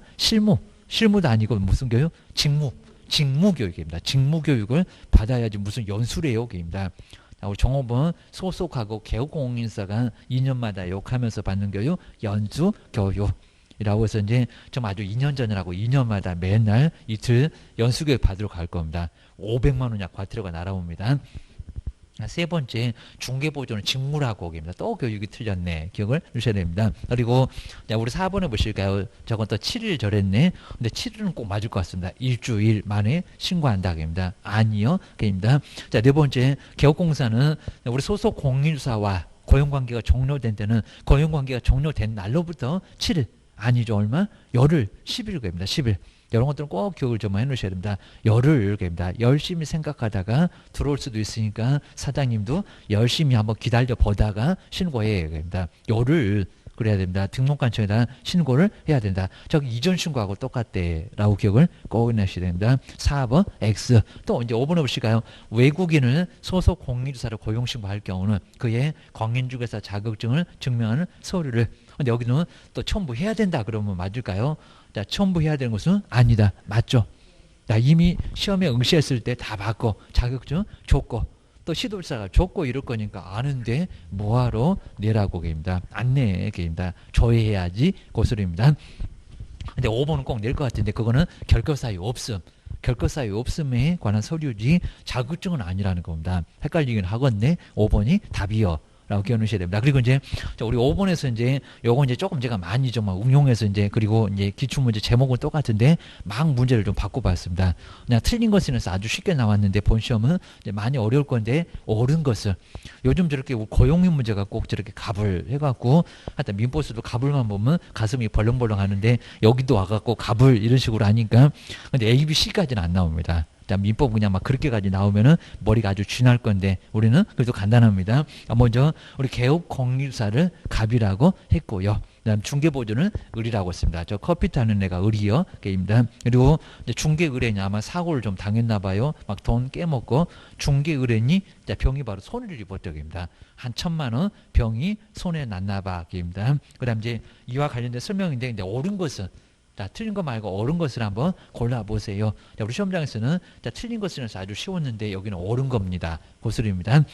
실무도 아니고 무슨 교육? 직무교육입니다. 직무교육을 받아야지 무슨 연수래요. 입니다. 우리 종업원 소속하고 개업공인사가 2년마다 욕하면서 받는 교육, 연수교육이라고 해서 이제 좀 아주 2년 전이라고 2년마다 맨날 이틀 연수교육 받으러 갈 겁니다. 500만 원 약 과태료가 날아옵니다. 세 번째, 중개보조는 직무라고 입니다. 또 교육이 틀렸네. 기억을 주셔야 됩니다. 그리고 우리 4번에 보실까요? 저건 또 7일 절했네. 근데 7일은 꼭 맞을 것 같습니다. 일주일 만에 신고한다. 입니다. 아니요. 입니다. 자, 네 번째, 개업공사는 우리 소속 공인사와 고용관계가 종료된 때는 고용관계가 종료된 날로부터 7일, 아니죠. 얼마? 열흘, 10일입니다. 10일. 이런 것들은 꼭 기억을 좀 해놓으셔야 됩니다. 열흘 입니다. 열심히 생각하다가 들어올 수도 있으니까 사장님도 열심히 한번 기다려 보다가 신고해야 됩니다. 열흘 그래야 됩니다. 등록관청에다 신고를 해야 된다. 저기 이전 신고하고 똑같대라고 기억을 꼭 해놓으셔야 됩니다. 4번 X. 또 이제 5번에 보실까요? 외국인을 소속 공인주사로 고용신고할 경우는 그의 공인중개사 자격증을 증명하는 서류를, 근데 여기는 또 첨부해야 된다 그러면 맞을까요? 자, 첨부해야 되는 것은 아니다. 맞죠? 자, 이미 시험에 응시했을 때 다 받고 자격증 줬고 또 시도사가 줬고 이럴 거니까 아는데 뭐하러 내라고 계입니다. 안 내 계입니다. 조회해야지 고소리입니다. 근데 5번은 꼭 낼 것 같은데 그거는 결격사유 없음. 결격사유 없음에 관한 서류지 자격증은 아니라는 겁니다. 헷갈리긴 하건데 5번이 답이요. 라고 기억하셔야 됩니다. 그리고 이제 우리 5번에서 이제 요거 이제 조금 제가 많이 좀 응용해서 이제 그리고 이제 기출문제 제목은 똑같은데 막 문제를 좀 바꿔봤습니다. 그냥 틀린 것은 아주 쉽게 나왔는데 본 시험은 이제 많이 어려울 건데 옳은 것을 요즘 저렇게 고용인 문제가 꼭 저렇게 갑을 해갖고 하여튼 민보수도 갑을만 보면 가슴이 벌렁벌렁 하는데 여기도 와갖고 갑을 이런 식으로 하니까 근데 A, B, C까지는 안 나옵니다. 민법 그냥 막 그렇게까지 나오면은 머리가 아주 쥐날 건데 우리는 그래도 간단합니다. 먼저 우리 개업공인사를 갑이라고 했고요. 그다음 중개보조는 을이라고 했습니다. 저 커피 타는 애가 을이요. 게입니다. 그리고 이제 중개의뢰인이 아마 사고를 좀 당했나 봐요. 막 돈 깨먹고 중개의뢰인이 병이 바로 손해를 입었다고입니다. 한 1,000만 원 병이 손해 났나 봐. 게입니다. 그다음 이제 이와 관련된 설명인데 근데 옳은 것은 자, 틀린 거 말고 옳은 것을 한번 골라보세요. 자, 우리 시험장에서는 자, 틀린 것은 아주 쉬웠는데 여기는 옳은 겁니다. 고스입니다.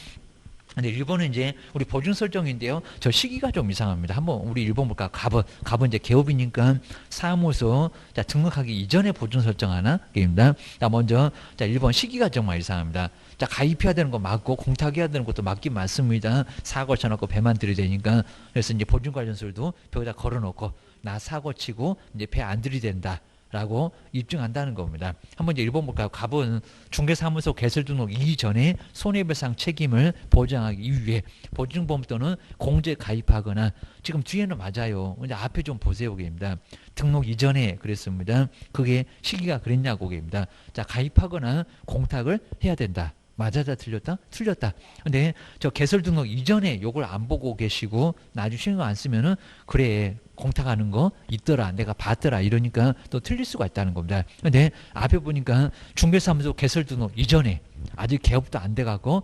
근데 1번은 이제 우리 보증 설정인데요. 저 시기가 좀 이상합니다. 한번 우리 1번 볼까? 갑은 이제 개업이니까 사무소 자, 등록하기 이전에 보증 설정하나? 게임입니다. 자, 먼저 자, 1번 시기가 정말 이상합니다. 자, 가입해야 되는 거 맞고 공탁해야 되는 것도 맞긴 맞습니다. 사고 쳐놓고 배만 들이대니까 그래서 이제 보증 관련서도 벽에다 걸어놓고 나 사고 치고 이제 배 안 들이댄다. 라고 입증한다는 겁니다. 한번 이제 1번 볼까요? 갑은 중개사무소 개설 등록 이전에 손해배상 책임을 보장하기 위해 보증보험 또는 공제 가입하거나 지금 뒤에는 맞아요. 근데 앞에 좀 보세요. 입니다. 등록 이전에 그랬습니다. 그게 시기가 그랬냐고 입니다. 자, 가입하거나 공탁을 해야 된다. 맞았다 틀렸다? 틀렸다. 근데 저 개설 등록 이전에 요걸 안 보고 계시고 나중에 신경 안 쓰면은 그래 공탁하는 거 있더라 내가 봤더라 이러니까 또 틀릴 수가 있다는 겁니다. 근데 앞에 보니까 중개사무소 개설 등록 이전에 아직 개업도 안 돼갖고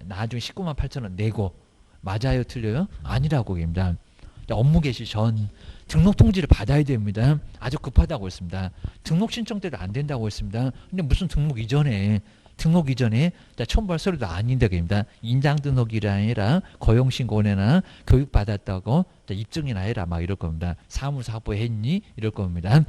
나중에 19만 8천 원 내고 맞아요 틀려요? 아니라고 합니다. 업무 개시 전 등록 통지를 받아야 됩니다. 아주 급하다고 했습니다. 등록 신청 때도 안 된다고 했습니다. 근데 무슨 등록 이전에 첨부할 서류도 아닌데 입니다. 인장 등록이라 아니라 고용신고나 교육받았다고 입증이나 해라 막 이럴 겁니다. 사무소 확보했니? 이럴 겁니다.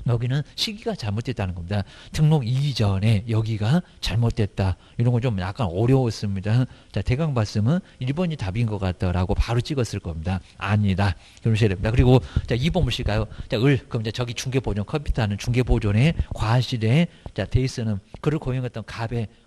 여기는 시기가 잘못됐다는 겁니다. 등록 이전에 여기가 잘못됐다. 이런 거 좀 약간 어려웠습니다. 자, 대강 봤으면 1번이 답인 것 같다라고 바로 찍었을 겁니다. 아니다. 그러셔야 됩니다. 그리고 자, 2번 보실까요? 자, 그럼 이제 저기 중개보존 컴퓨터 하는 중개보존의 과실에 자, 데이스는 그를 고용했던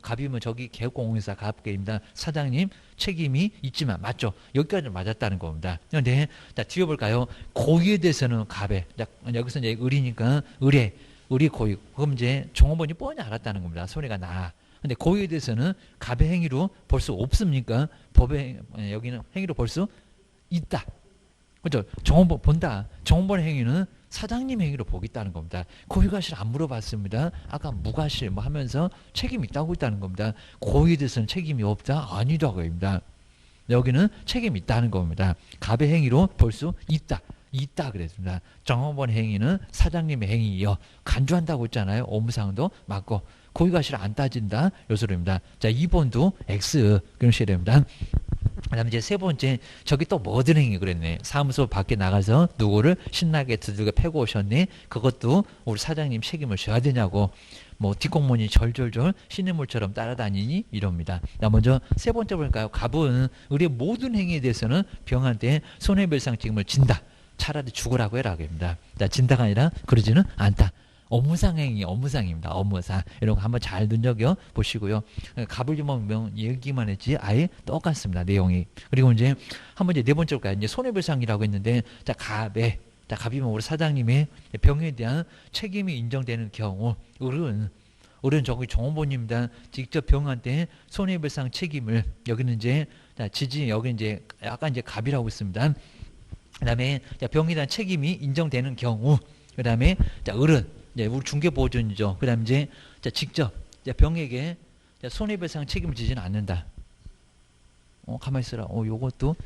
갑이면 저기 개업공인사 갑입니다. 사장님 책임이 있지만 맞죠? 여기까지 맞았다는 겁니다. 그런데 자, 뒤에 볼까요? 고의에 대해서는 갑에 자, 여기서 이제 을이니까 을이 고의. 그럼 이제 종업원이 뻔히 알았다는 겁니다. 손해가 나. 근데 고의에 대해서는 갑의 행위로 볼 수 없습니까? 법에 여기는 행위로 볼 수 있다. 그죠? 정원본 본다. 정원본 행위는 사장님 행위로 보겠다는 겁니다. 고의과실 안 물어봤습니다. 아까 무과실 뭐 하면서 책임 있다고 있다는 겁니다. 고의에 대해서는 책임이 없다? 아니다고 합니다. 여기는 책임 있다는 겁니다. 갑의 행위로 볼 수 있다. 있다 그랬습니다. 정원본 행위는 사장님의 행위이요. 간주한다고 했잖아요. 업무상도 맞고 고의과실 안 따진다. 요소입니다. 자, 2번도 X 그러셔야 됩니다. 그 다음에 이제 세 번째, 저기 또 뭐든 행위 그랬네. 사무소 밖에 나가서 누구를 신나게 두들겨 패고 오셨네. 그것도 우리 사장님 책임을 져야 되냐고. 뭐 뒷공무원이 절절절 시냇물처럼 따라다니니 이럽니다. 자, 먼저 세 번째 볼까요? 갑은 우리의 모든 행위에 대해서는 병한테 손해배상 책임을 진다. 차라리 죽으라고 해라 그럽니다. 자, 진다가 아니라 그러지는 않다. 업무상 행위, 업무상입니다. 업무상. 이런 거 한번 잘 눈여겨 보시고요. 갑을 좀 얘기만 했지 아예 똑같습니다. 내용이. 그리고 이제 한번 이제 네 번째로 이제 손해배상이라고 했는데, 자, 갑이면 우리 사장님의 병에 대한 책임이 인정되는 경우, 을은 저기 정원본입니다. 직접 병한테 손해배상 책임을, 여기는 이제 자, 여기 이제 약간 이제 갑이라고 있습니다. 그다음에 병에 대한 책임이 인정되는 경우, 그다음에 자, 을은 우리 중개보존이죠. 그 다음에 이제 직접 병에게 손해배상 책임을 지지는 않는다. 가만히 있어라. 요것도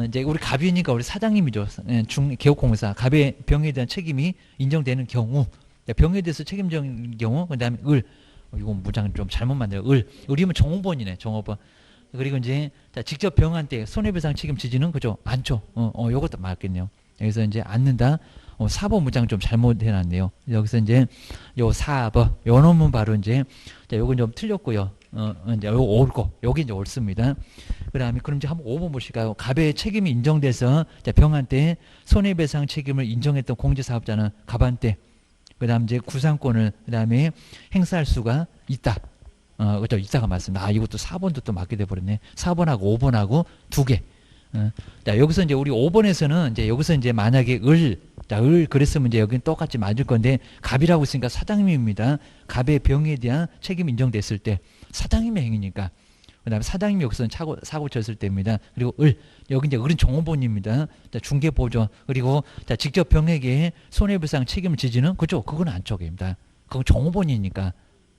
이제 우리 갑이니까 우리 사장님이죠. 개업공사 갑의 병에 대한 책임이 인정되는 경우, 병에 대해서 책임지는 경우, 그 다음에 이건 문장 좀 잘못 만들어. 을이면 정호번이네. 정호번. 그리고 이제 직접 병한테 손해배상 책임지지는 그죠? 않죠. 요것도 맞겠네요. 여기서 이제 않는다. 4번 문장 좀 잘못해놨네요. 여기서 이제 요 4번 요 놈은 바로 이제 요건 좀 틀렸고요. 이제 요 옳고 여기 이제 옳습니다. 그다음에 그럼 이제 한번 5번 보실까요? 갑의 책임이 인정돼서 병한테 손해배상 책임을 인정했던 공제사업자는 갑한테 그다음 이제 구상권을 그다음에 행사할 수가 있다. 그렇죠. 있다가 맞습니다. 이것도 4번도 또 맞게 돼 버렸네. 4번하고 5번하고 두 개. 자, 여기서 이제 우리 5번에서는 이제 여기서 이제 만약에 그랬으면 이제 여기는 똑같이 맞을 건데, 갑이라고 있으니까 사장님입니다. 갑의 병에 대한 책임 인정됐을 때 사장님의 행위니까. 그 다음에 사장님이 여기서는 사고 쳤을 때입니다. 그리고 여기 이제 을은 정호본입니다. 중개보존. 그리고 직접 병에게 손해배상 책임을 지지는 그죠? 그건 안쪽입니다. 그건 정호본이니까.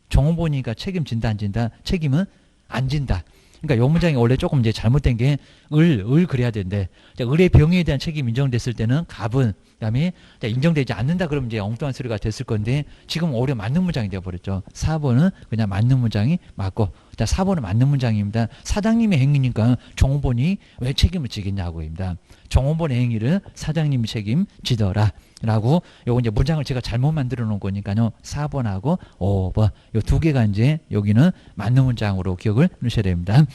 정호본이니까 책임진다, 안 진다? 책임은 안 진다. 그러니까 요 문장이 원래 조금 이제 잘못된 게 그래야 되는데, 을의 병에 대한 책임 인정됐을 때는 갑은, 그다음에 인정되지 않는다 그러면 이제 엉뚱한 소리가 됐을 건데, 지금 오히려 맞는 문장이 되어 버렸죠. 4번은 그냥 맞는 문장이 맞고, 4번은 맞는 문장입니다. 사장님의 행위니까 정호본이 왜 책임을 지겠냐고입니다. 정호본의 행위를 사장님이 책임지더라. 라고, 요거 이제 문장을 제가 잘못 만들어 놓은 거니까요. 4번하고 5번. 요 두 개가 이제 여기는 맞는 문장으로 기억을 넣으셔야 됩니다.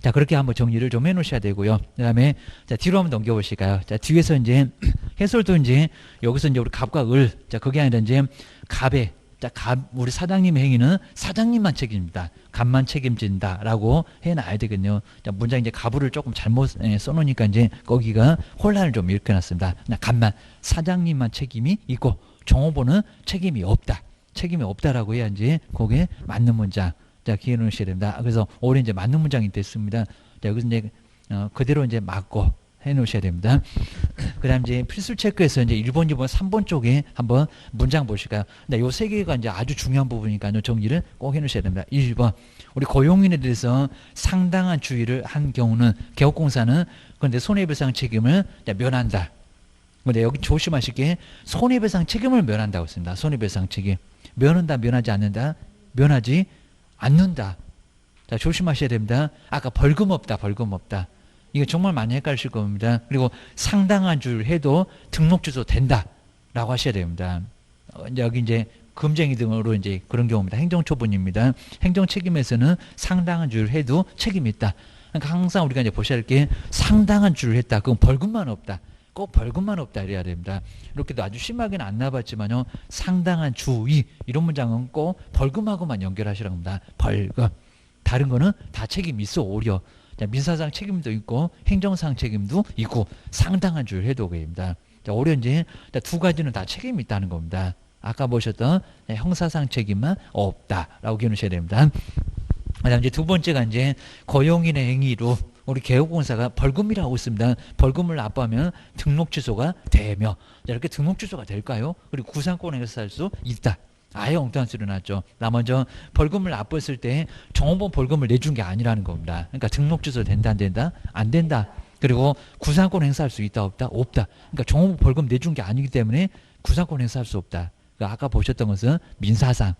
자, 그렇게 한번 정리를 좀 해 놓으셔야 되고요. 그 다음에, 뒤로 한번 넘겨보실까요? 자, 뒤에서 이제 해설도 이제 여기서 이제 우리 갑과 그게 아니라 이제 우리 사장님의 행위는 사장님만 책임집니다. 갑만 책임진다라고 해놔야 되겠네요. 자, 문장 이제 갑을 조금 잘못 써놓으니까 이제 거기가 혼란을 좀 일으켜놨습니다. 갑만 사장님만 책임이 있고 정호보는 책임이 없다. 책임이 없다라고 해야지 그게 맞는 문장. 자, 기회 넣으셔야 됩니다. 그래서 올해 이제 맞는 문장이 됐습니다. 자, 여기서 이제 그대로 이제 맞고 해 놓으셔야 됩니다. 그 다음 이제 필수 체크에서 이제 1번, 2번, 3번 쪽에 한번 문장 보실까요? 근데 요 세 개가 이제 아주 중요한 부분이니까요. 정리를 꼭 해 놓으셔야 됩니다. 1번. 우리 고용인에 대해서 상당한 주의를 한 경우는 개업공사는 그런데 손해배상 책임을 면한다. 근데 여기 조심하실 게 손해배상 책임을 면한다고 했습니다. 손해배상 책임. 면한다, 면하지 않는다. 면하지 않는다. 자, 조심하셔야 됩니다. 아까 벌금 없다. 이거 정말 많이 헷갈리실 겁니다. 그리고 상당한 줄 해도 등록 취소 된다라고 하셔야 됩니다. 여기 이제 금쟁이 등으로 이제 그런 경우입니다. 행정처분입니다. 행정 책임에서는 상당한 줄 해도 책임이 있다. 그러니까 항상 우리가 이제 보셔야 할 게 상당한 줄 했다. 그건 벌금만 없다. 꼭 벌금만 없다 이래야 됩니다. 이렇게도 아주 심하게는 안 나봤지만요. 상당한 주의 이런 문장은 꼭 벌금하고만 연결하시라고 합니다. 벌금. 다른 거는 다 책임이 있어 오히려. 민사상 책임도 있고 행정상 책임도 있고 상당한 줄 해도 그입니다. 오히려 이제 두 가지는 다 책임이 있다는 겁니다. 아까 보셨던 형사상 책임만 없다라고 기억하셔야 됩니다. 그다음 이제 두 번째가 이제 고용인의 행위로 우리 개업공사가 벌금이라고 있습니다. 벌금을 납부하면 등록 취소가 되며, 자, 이렇게 등록 취소가 될까요? 그리고 구상권에서 살 수 있다. 아예 엉뚱한 소리 났죠. 나 먼저 벌금을 납부했을 때 종업원 벌금을 내준 게 아니라는 겁니다. 그러니까 등록 취소 된다 안 된다? 안 된다. 그리고 구상권 행사할 수 있다 없다? 없다. 그러니까 종업원 벌금 내준 게 아니기 때문에 구상권 행사할 수 없다. 그러니까 아까 보셨던 것은 민사상.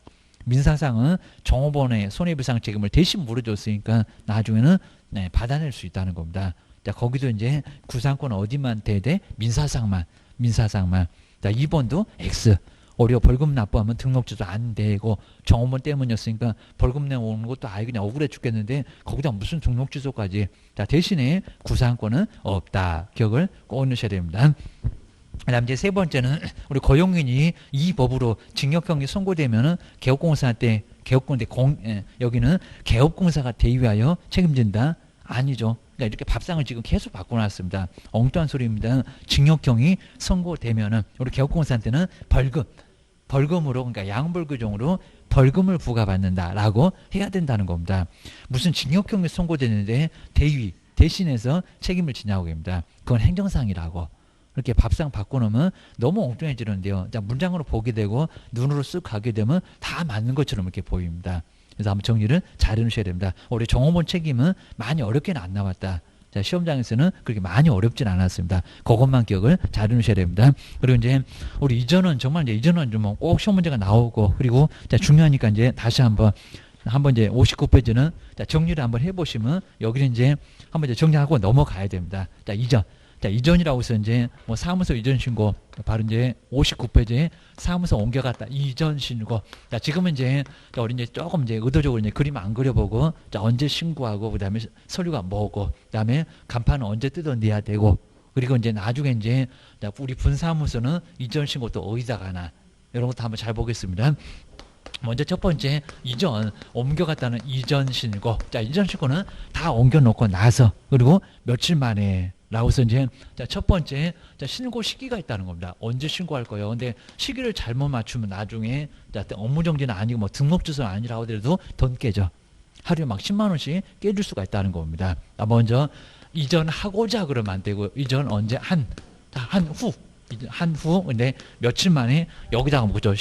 민사상은 종업원의 손해배상 책임을 대신 물어줬으니까 나중에는 네, 받아낼 수 있다는 겁니다. 자, 거기도 이제 구상권 어디만 대대? 민사상만. 자, 2번도 X. 오히려 벌금 납부하면 등록 취소 안 되고 종업원 때문이었으니까 벌금 내오는 것도 아예 그냥 억울해 죽겠는데 거기다 무슨 등록 취소까지. 자, 대신에 구상권은 없다. 기억을 꼭 넣으셔야 됩니다. 그다음 이제 세 번째는 우리 고용인이 이 법으로 징역형이 선고되면은 개업공사한테 여기는 개업공사가 대위하여 책임진다. 아니죠. 그러니까 이렇게 밥상을 지금 계속 바꿔놨습니다. 엉뚱한 소리입니다. 징역형이 선고되면은 우리 개업공사한테는 벌금으로, 그러니까 양벌규정으로 벌금을 부과받는다라고 해야 된다는 겁니다. 무슨 징역형이 선고되는데 대위 대신해서 책임을 지냐고 합니다. 그건 행정상이라고. 이렇게 밥상 바꿔놓으면 너무 엉뚱해지는데요. 자, 문장으로 보게 되고 눈으로 쓱 가게 되면 다 맞는 것처럼 이렇게 보입니다. 그래서 한번 정리를 잘 해놓으셔야 됩니다. 우리 종업원 책임은 많이 어렵게는 안 나왔다. 자, 시험장에서는 그렇게 많이 어렵진 않았습니다. 그것만 기억을 잘 해놓으셔야 됩니다. 그리고 이제 우리 이전은 정말 이제 이전은 좀 꼭 시험 문제가 나오고, 그리고 자, 중요하니까 이제 다시 한번 이제 59페이지는 자, 정리를 한번 해보시면 여기는 이제 한번 이제 정리하고 넘어가야 됩니다. 자, 이전. 자, 이전이라고 해서 이제 뭐 사무소 이전 신고, 바로 이제 59페이지에 사무소 옮겨갔다. 이전 신고. 자, 지금은 이제 우리 이제 조금 이제 의도적으로 이제 그림 안 그려보고, 자, 언제 신고하고, 그 다음에 서류가 뭐고, 그 다음에 간판은 언제 뜯어내야 되고, 그리고 이제 나중에 이제 자, 우리 분사무소는 이전 신고 또 어디다 가나. 이런 것도 한번 잘 보겠습니다. 먼저 첫 번째, 이전, 옮겨갔다는 이전 신고. 자, 이전 신고는 다 옮겨놓고 나서, 그리고 며칠 만에, 라고 해서 이제, 자, 첫 번째, 자, 신고 시기가 있다는 겁니다. 언제 신고할 거예요? 근데 시기를 잘못 맞추면 나중에, 자, 업무정지는 아니고 뭐 등록주소는 아니라고 하더라도 돈 깨져. 하루에 막 10만원씩 깨줄 수가 있다는 겁니다. 자, 먼저, 이전하고자 그러면 안 되고, 이전 언제? 한 후, 근데 며칠 만에 여기다가 뭐, 그죠?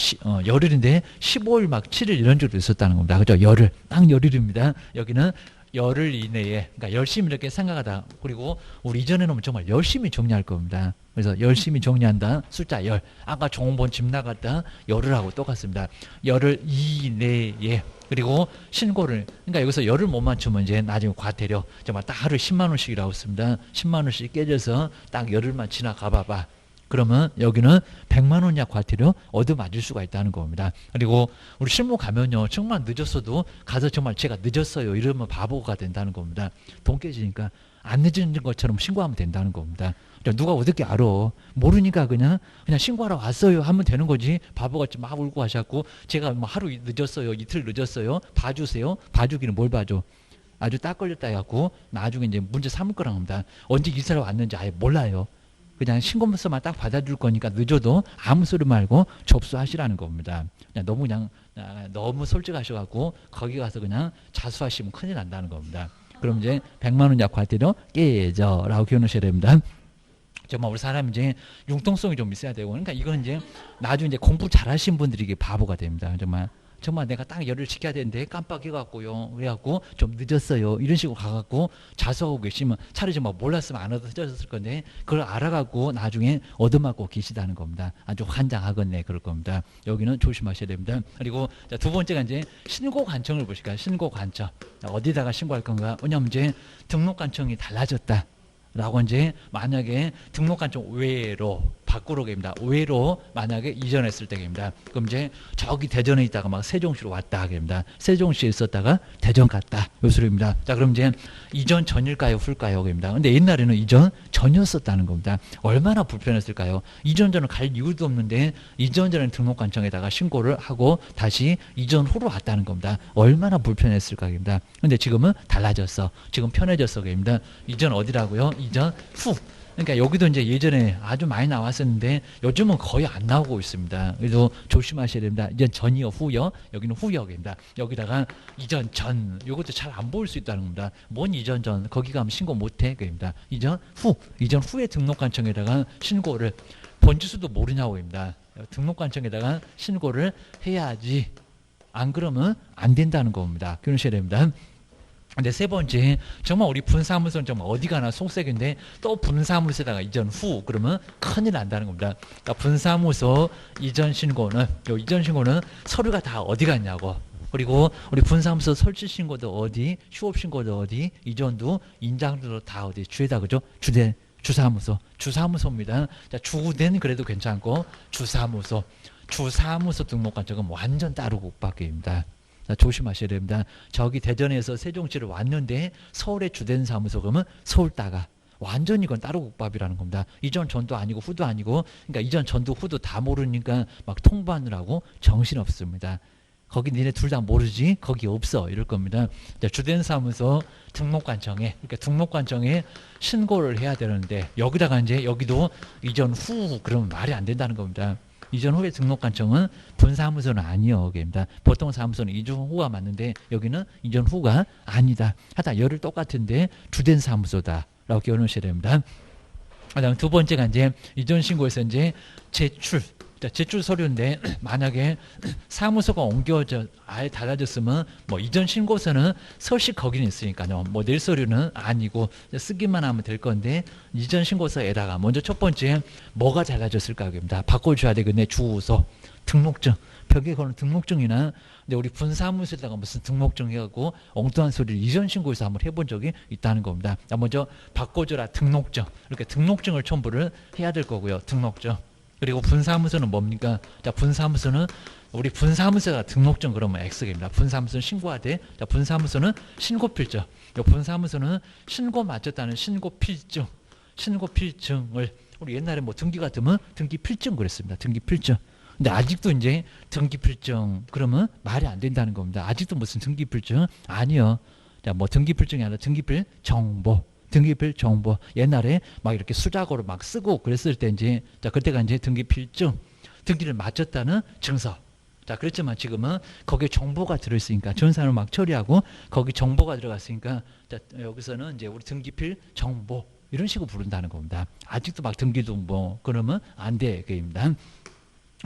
열흘인데 15일 막 7일 이런 적도 있었다는 겁니다. 그죠? 열흘. 딱 열흘입니다. 여기는 열흘 이내에, 그러니까 열심히 이렇게 생각하다. 그리고 우리 이전에는 정말 열심히 정리할 겁니다. 그래서 열심히 정리한다. 숫자 열. 아까 종업원 집 나갔다. 열흘하고 똑같습니다. 열흘 이내에. 그리고 신고를, 그러니까 여기서 열흘 못 맞추면 이제 나중에 과태료. 정말 딱 하루에 10만원씩이라고 했습니다. 10만원씩 깨져서 딱 열흘만 지나가 봐봐. 그러면 여기는 100만 원 이하 과태료 얻어맞을 수가 있다는 겁니다. 그리고 우리 실무 가면요, 정말 늦었어도 가서 정말 제가 늦었어요 이러면 바보가 된다는 겁니다. 돈 깨지니까 안 늦은 것처럼 신고하면 된다는 겁니다. 누가 어떻게 알아? 모르니까 그냥 신고하러 왔어요 하면 되는 거지. 바보같이 막 울고 하셨고, 제가 뭐 하루 늦었어요, 이틀 늦었어요, 봐주세요. 봐주기는 뭘 봐줘? 아주 딱 걸렸다 해갖고 나중에 이제 문제 삼을 거란 겁니다. 언제 이사를 왔는지 아예 몰라요. 그냥 신고서만 딱 받아줄 거니까 늦어도 아무 소리 말고 접수하시라는 겁니다. 너무 솔직하셔갖고 거기 가서 그냥 자수하시면 큰일 난다는 겁니다. 그럼 이제 100만 원 이하 과태료 깨져라고 기억하셔야 됩니다. 정말 우리 사람이 이제 융통성이 좀 있어야 되고, 그러니까 이건 이제 나중에 이제 공부 잘하신 분들이 이게 바보가 됩니다. 정말 내가 딱 열을 지켜야 되는데 깜빡해갖고요. 그래갖고 좀 늦었어요. 이런 식으로 가갖고 자수하고 계시면 차라리 정말 몰랐으면 안 얻어졌을 건데, 그걸 알아갖고 나중에 얻어맞고 계시다는 겁니다. 아주 환장하겠네 그럴 겁니다. 여기는 조심하셔야 됩니다. 그리고 자, 두 번째가 이제 신고 관청을 보실까요? 신고 관청. 어디다가 신고할 건가? 왜냐면 이제 등록 관청이 달라졌다. 라고 이제 만약에 등록관청 외로 밖으로 갑니다. 외로 만약에 이전했을 때입니다. 그럼 이제 저기 대전에 있다가 막 세종시로 왔다 하겠습니다. 세종시에 있었다가 대전 갔다. 요 소리입니다. 자, 그럼 이제 이전 전일까요, 후일까요? 입니다. 근데 옛날에는 이전 전이었었다는 겁니다. 얼마나 불편했을까요? 이전 전을 갈 이유도 없는데 이전 전에 등록관청에다가 신고를 하고 다시 이전 후로 왔다는 겁니다. 얼마나 불편했을까입니다. 근데 지금은 달라졌어. 지금 편해졌어. 입니다. 이전 어디라고요? 이전 후. 그러니까 여기도 이제 예전에 아주 많이 나왔었는데 요즘은 거의 안 나오고 있습니다. 그래서 조심하셔야 됩니다. 이전 전이요, 후요. 여기는 후역입니다. 여기다가 이전 전 이것도 잘 안 보일 수 있다는 겁니다. 뭔 이전 전 거기 가면 신고 못해 그입니다. 이전 후에 등록관청에다가 신고를 번지수도 모르냐고입니다. 등록관청에다가 신고를 해야지. 안 그러면 안 된다는 겁니다. 그러셔야 됩니다. 근데 세 번째, 정말 우리 분사무소는 정말 어디 가나 속색인데 또 분사무소에다가 이전 후 그러면 큰일 난다는 겁니다. 그러니까 분사무소 이전 신고는 서류가 다 어디 갔냐고. 그리고 우리 분사무소 설치 신고도 어디, 휴업 신고도 어디, 이전도 인장도 다 어디 주에다 그죠? 주사무소입니다. 자, 주된 그래도 괜찮고 주사무소 등록관청은 완전 따로 국밥계입니다. 조심하셔야 됩니다. 저기 대전에서 세종시를 왔는데 서울의 주된 사무소 그러면 서울 따가 완전히 이건 따로 국밥이라는 겁니다. 이전 전도 아니고 후도 아니고 그러니까 이전 전도 후도 다 모르니까 막 통보하느라고 정신없습니다. 거기 니네 둘 다 모르지? 거기 없어. 이럴 겁니다. 주된 사무소 등록관청에 그러니까 등록관청에 신고를 해야 되는데 여기다가 이제 여기도 이전 후 그러면 말이 안 된다는 겁니다. 이전 후에 등록관청은 분사무소는 아니요. 입니다. 보통 사무소는 이전 후가 맞는데 여기는 이전 후가 아니다. 하다 열을 똑같은데 주된 사무소다. 라고 기억하셔야 됩니다. 그다음 두 번째가 이제 이전 신고에서 이제 제출 서류인데 만약에 사무소가 옮겨져 아예 달라졌으면 뭐 이전 신고서는 서식 거기는 있으니까요. 뭐 낼 서류는 아니고 쓰기만 하면 될 건데 이전 신고서에다가 먼저 첫 번째 뭐가 달라졌을까입니다. 바꿔줘야 되겠네. 주소, 등록증, 벽에 거는 등록증이나 근데 우리 분사무소에다가 무슨 등록증 해갖고 엉뚱한 소리를 이전 신고에서 한번 해본 적이 있다는 겁니다. 먼저 바꿔줘라 등록증 이렇게 등록증을 첨부를 해야 될 거고요. 등록증. 그리고 분사무소는 뭡니까? 자, 분사무소는 우리 분사무소가 등록증 그러면 X입니다. 분사무소는 신고하되, 자, 분사무소는 신고필증. 분사무소는 신고 맞췄다는 신고필증을 우리 옛날에 뭐 등기 같으면 등기필증 그랬습니다. 등기필증. 근데 아직도 이제 등기필증 그러면 말이 안 된다는 겁니다. 아직도 무슨 등기필증? 아니요. 자, 뭐 등기필증이 아니라 등기필 정보. 등기필 정보 옛날에 막 이렇게 수작어로 막 쓰고 그랬을 때 이제 자 그때가 이제 등기필증 등기를 마쳤다는 증서. 자 그랬지만 지금은 거기에 정보가 들어있으니까 전산을 막 처리하고 거기 정보가 들어갔으니까 자 여기서는 이제 우리 등기필 정보 이런 식으로 부른다는 겁니다. 아직도 막 등기도 뭐 그러면 안 돼 그입니다.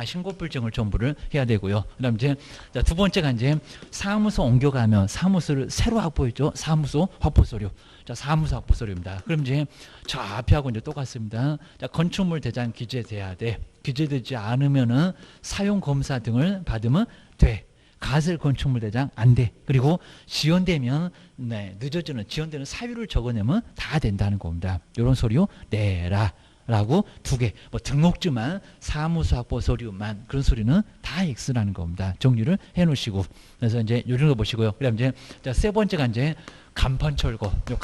신고필증을 첨부를 해야 되고요. 그다음 이제 두 번째가 이제 사무소 옮겨가면 사무소를 새로 확보했죠. 사무소 확보 서류. 자, 사무소 확보 서류입니다. 그럼 이제 저 앞에하고 이제 똑같습니다. 자, 건축물 대장 기재돼야 돼. 기재되지 않으면은 사용 검사 등을 받으면 돼. 가설 건축물 대장 안 돼. 그리고 지연되면 늦어지는 지연되는 사유를 적어내면 다 된다는 겁니다. 이런 서류 내라. 라고 두 개, 뭐 등록증만, 사무소 확보 서류만 그런 소리는 다 X라는 겁니다. 정리를 해놓으시고 그래서 이제 이런 거 보시고요. 그다음 이제 세 번째가 이제 간판 철거. 요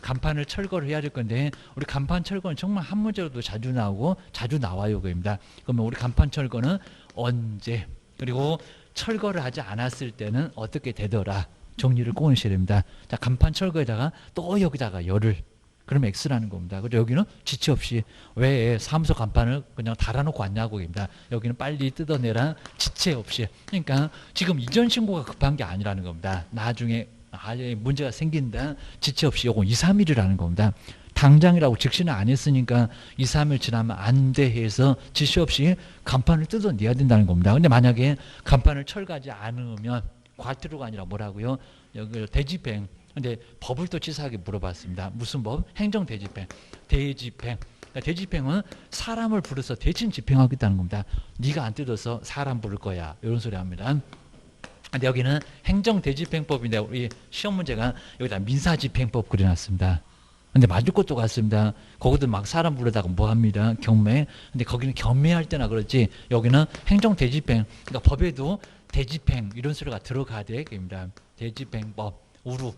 간판을 철거를 해야 될 건데 우리 간판 철거는 정말 한 문제로도 자주 나오고 자주 나와요, 그입니다. 그러면 우리 간판 철거는 언제 그리고 철거를 하지 않았을 때는 어떻게 되더라 정리를 꼭 해주셔야 됩니다. 자, 간판 철거에다가 또 여기다가 열을 그러면 X라는 겁니다. 그죠? 여기는 지체 없이 왜 사무소 간판을 그냥 달아놓고 왔냐고입니다. 여기는 빨리 뜯어내라 지체 없이. 그러니까 지금 이전 신고가 급한 게 아니라는 겁니다. 나중에 아예 문제가 생긴다 지체 없이 요거 2, 3일이라는 겁니다. 당장이라고 즉시는 안 했으니까 2, 3일 지나면 안 돼 해서 지체 없이 간판을 뜯어내야 된다는 겁니다. 근데 만약에 간판을 철거하지 않으면 과태료가 아니라 뭐라고요? 여기 대집행. 근데 법을 또 치사하게 물어봤습니다. 무슨 법? 행정대집행. 그러니까 대집행은 사람을 불러서 대신 집행하겠다는 겁니다. 네가 안 뜯어서 사람 부를 거야. 이런 소리 합니다. 근데 여기는 행정대집행법인데 우리 시험 문제가 여기다 민사집행법 그려놨습니다. 근데 맞을 것도 같습니다. 거기도 막 사람 부르다가 뭐 합니다. 경매. 근데 거기는 경매할 때나 그렇지 여기는 행정대집행. 그러니까 법에도 대집행 이런 소리가 들어가야 됩니다. 대집행법. 우루.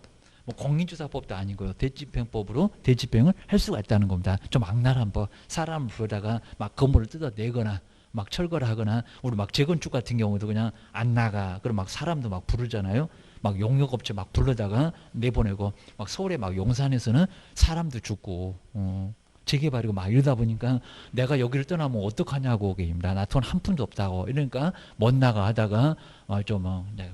뭐 공인주사법도 아니고요. 대집행법으로 대집행을 할 수가 있다는 겁니다. 좀 악랄한 법. 사람을 부르다가 막 건물을 뜯어내거나 막 철거를 하거나 우리 막 재건축 같은 경우도 그냥 안 나가. 그럼 막 사람도 막 부르잖아요. 막 용역업체 막 불러다가 내보내고 막 서울에 막 용산에서는 사람도 죽고 재개발이고 막 이러다 보니까 내가 여기를 떠나면 어떡하냐고 게임다. 나 돈 한 푼도 없다고. 이러니까 못 나가 하다가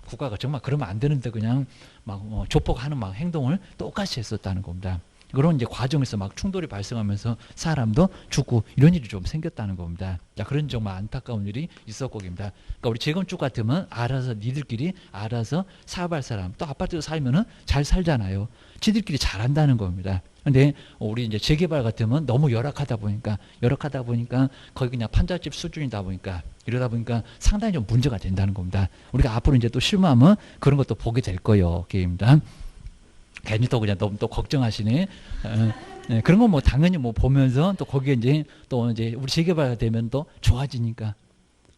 국가가 정말 그러면 안 되는데 그냥 막 조폭하는 막 행동을 똑같이 했었다는 겁니다. 그런 이제 과정에서 막 충돌이 발생하면서 사람도 죽고 이런 일이 좀 생겼다는 겁니다. 자, 그런 정말 안타까운 일이 있었고 입니다. 그러니까 우리 재건축 같으면 알아서 니들끼리 알아서 사업할 사람, 또 아파트 살면은 잘 살잖아요. 지들끼리 잘한다는 겁니다. 근데 우리 이제 재개발 같으면 너무 열악하다 보니까 거의 그냥 판잣집 수준이다 보니까 이러다 보니까 상당히 좀 문제가 된다는 겁니다. 우리가 앞으로 이제 또 실무하면 그런 것도 보게 될 거예요. 게임입니다. 괜히 또 그냥 너무 또 걱정하시네. 네, 그런 건 뭐 당연히 뭐 보면서 또 거기에 이제 우리 재개발가 되면 또 좋아지니까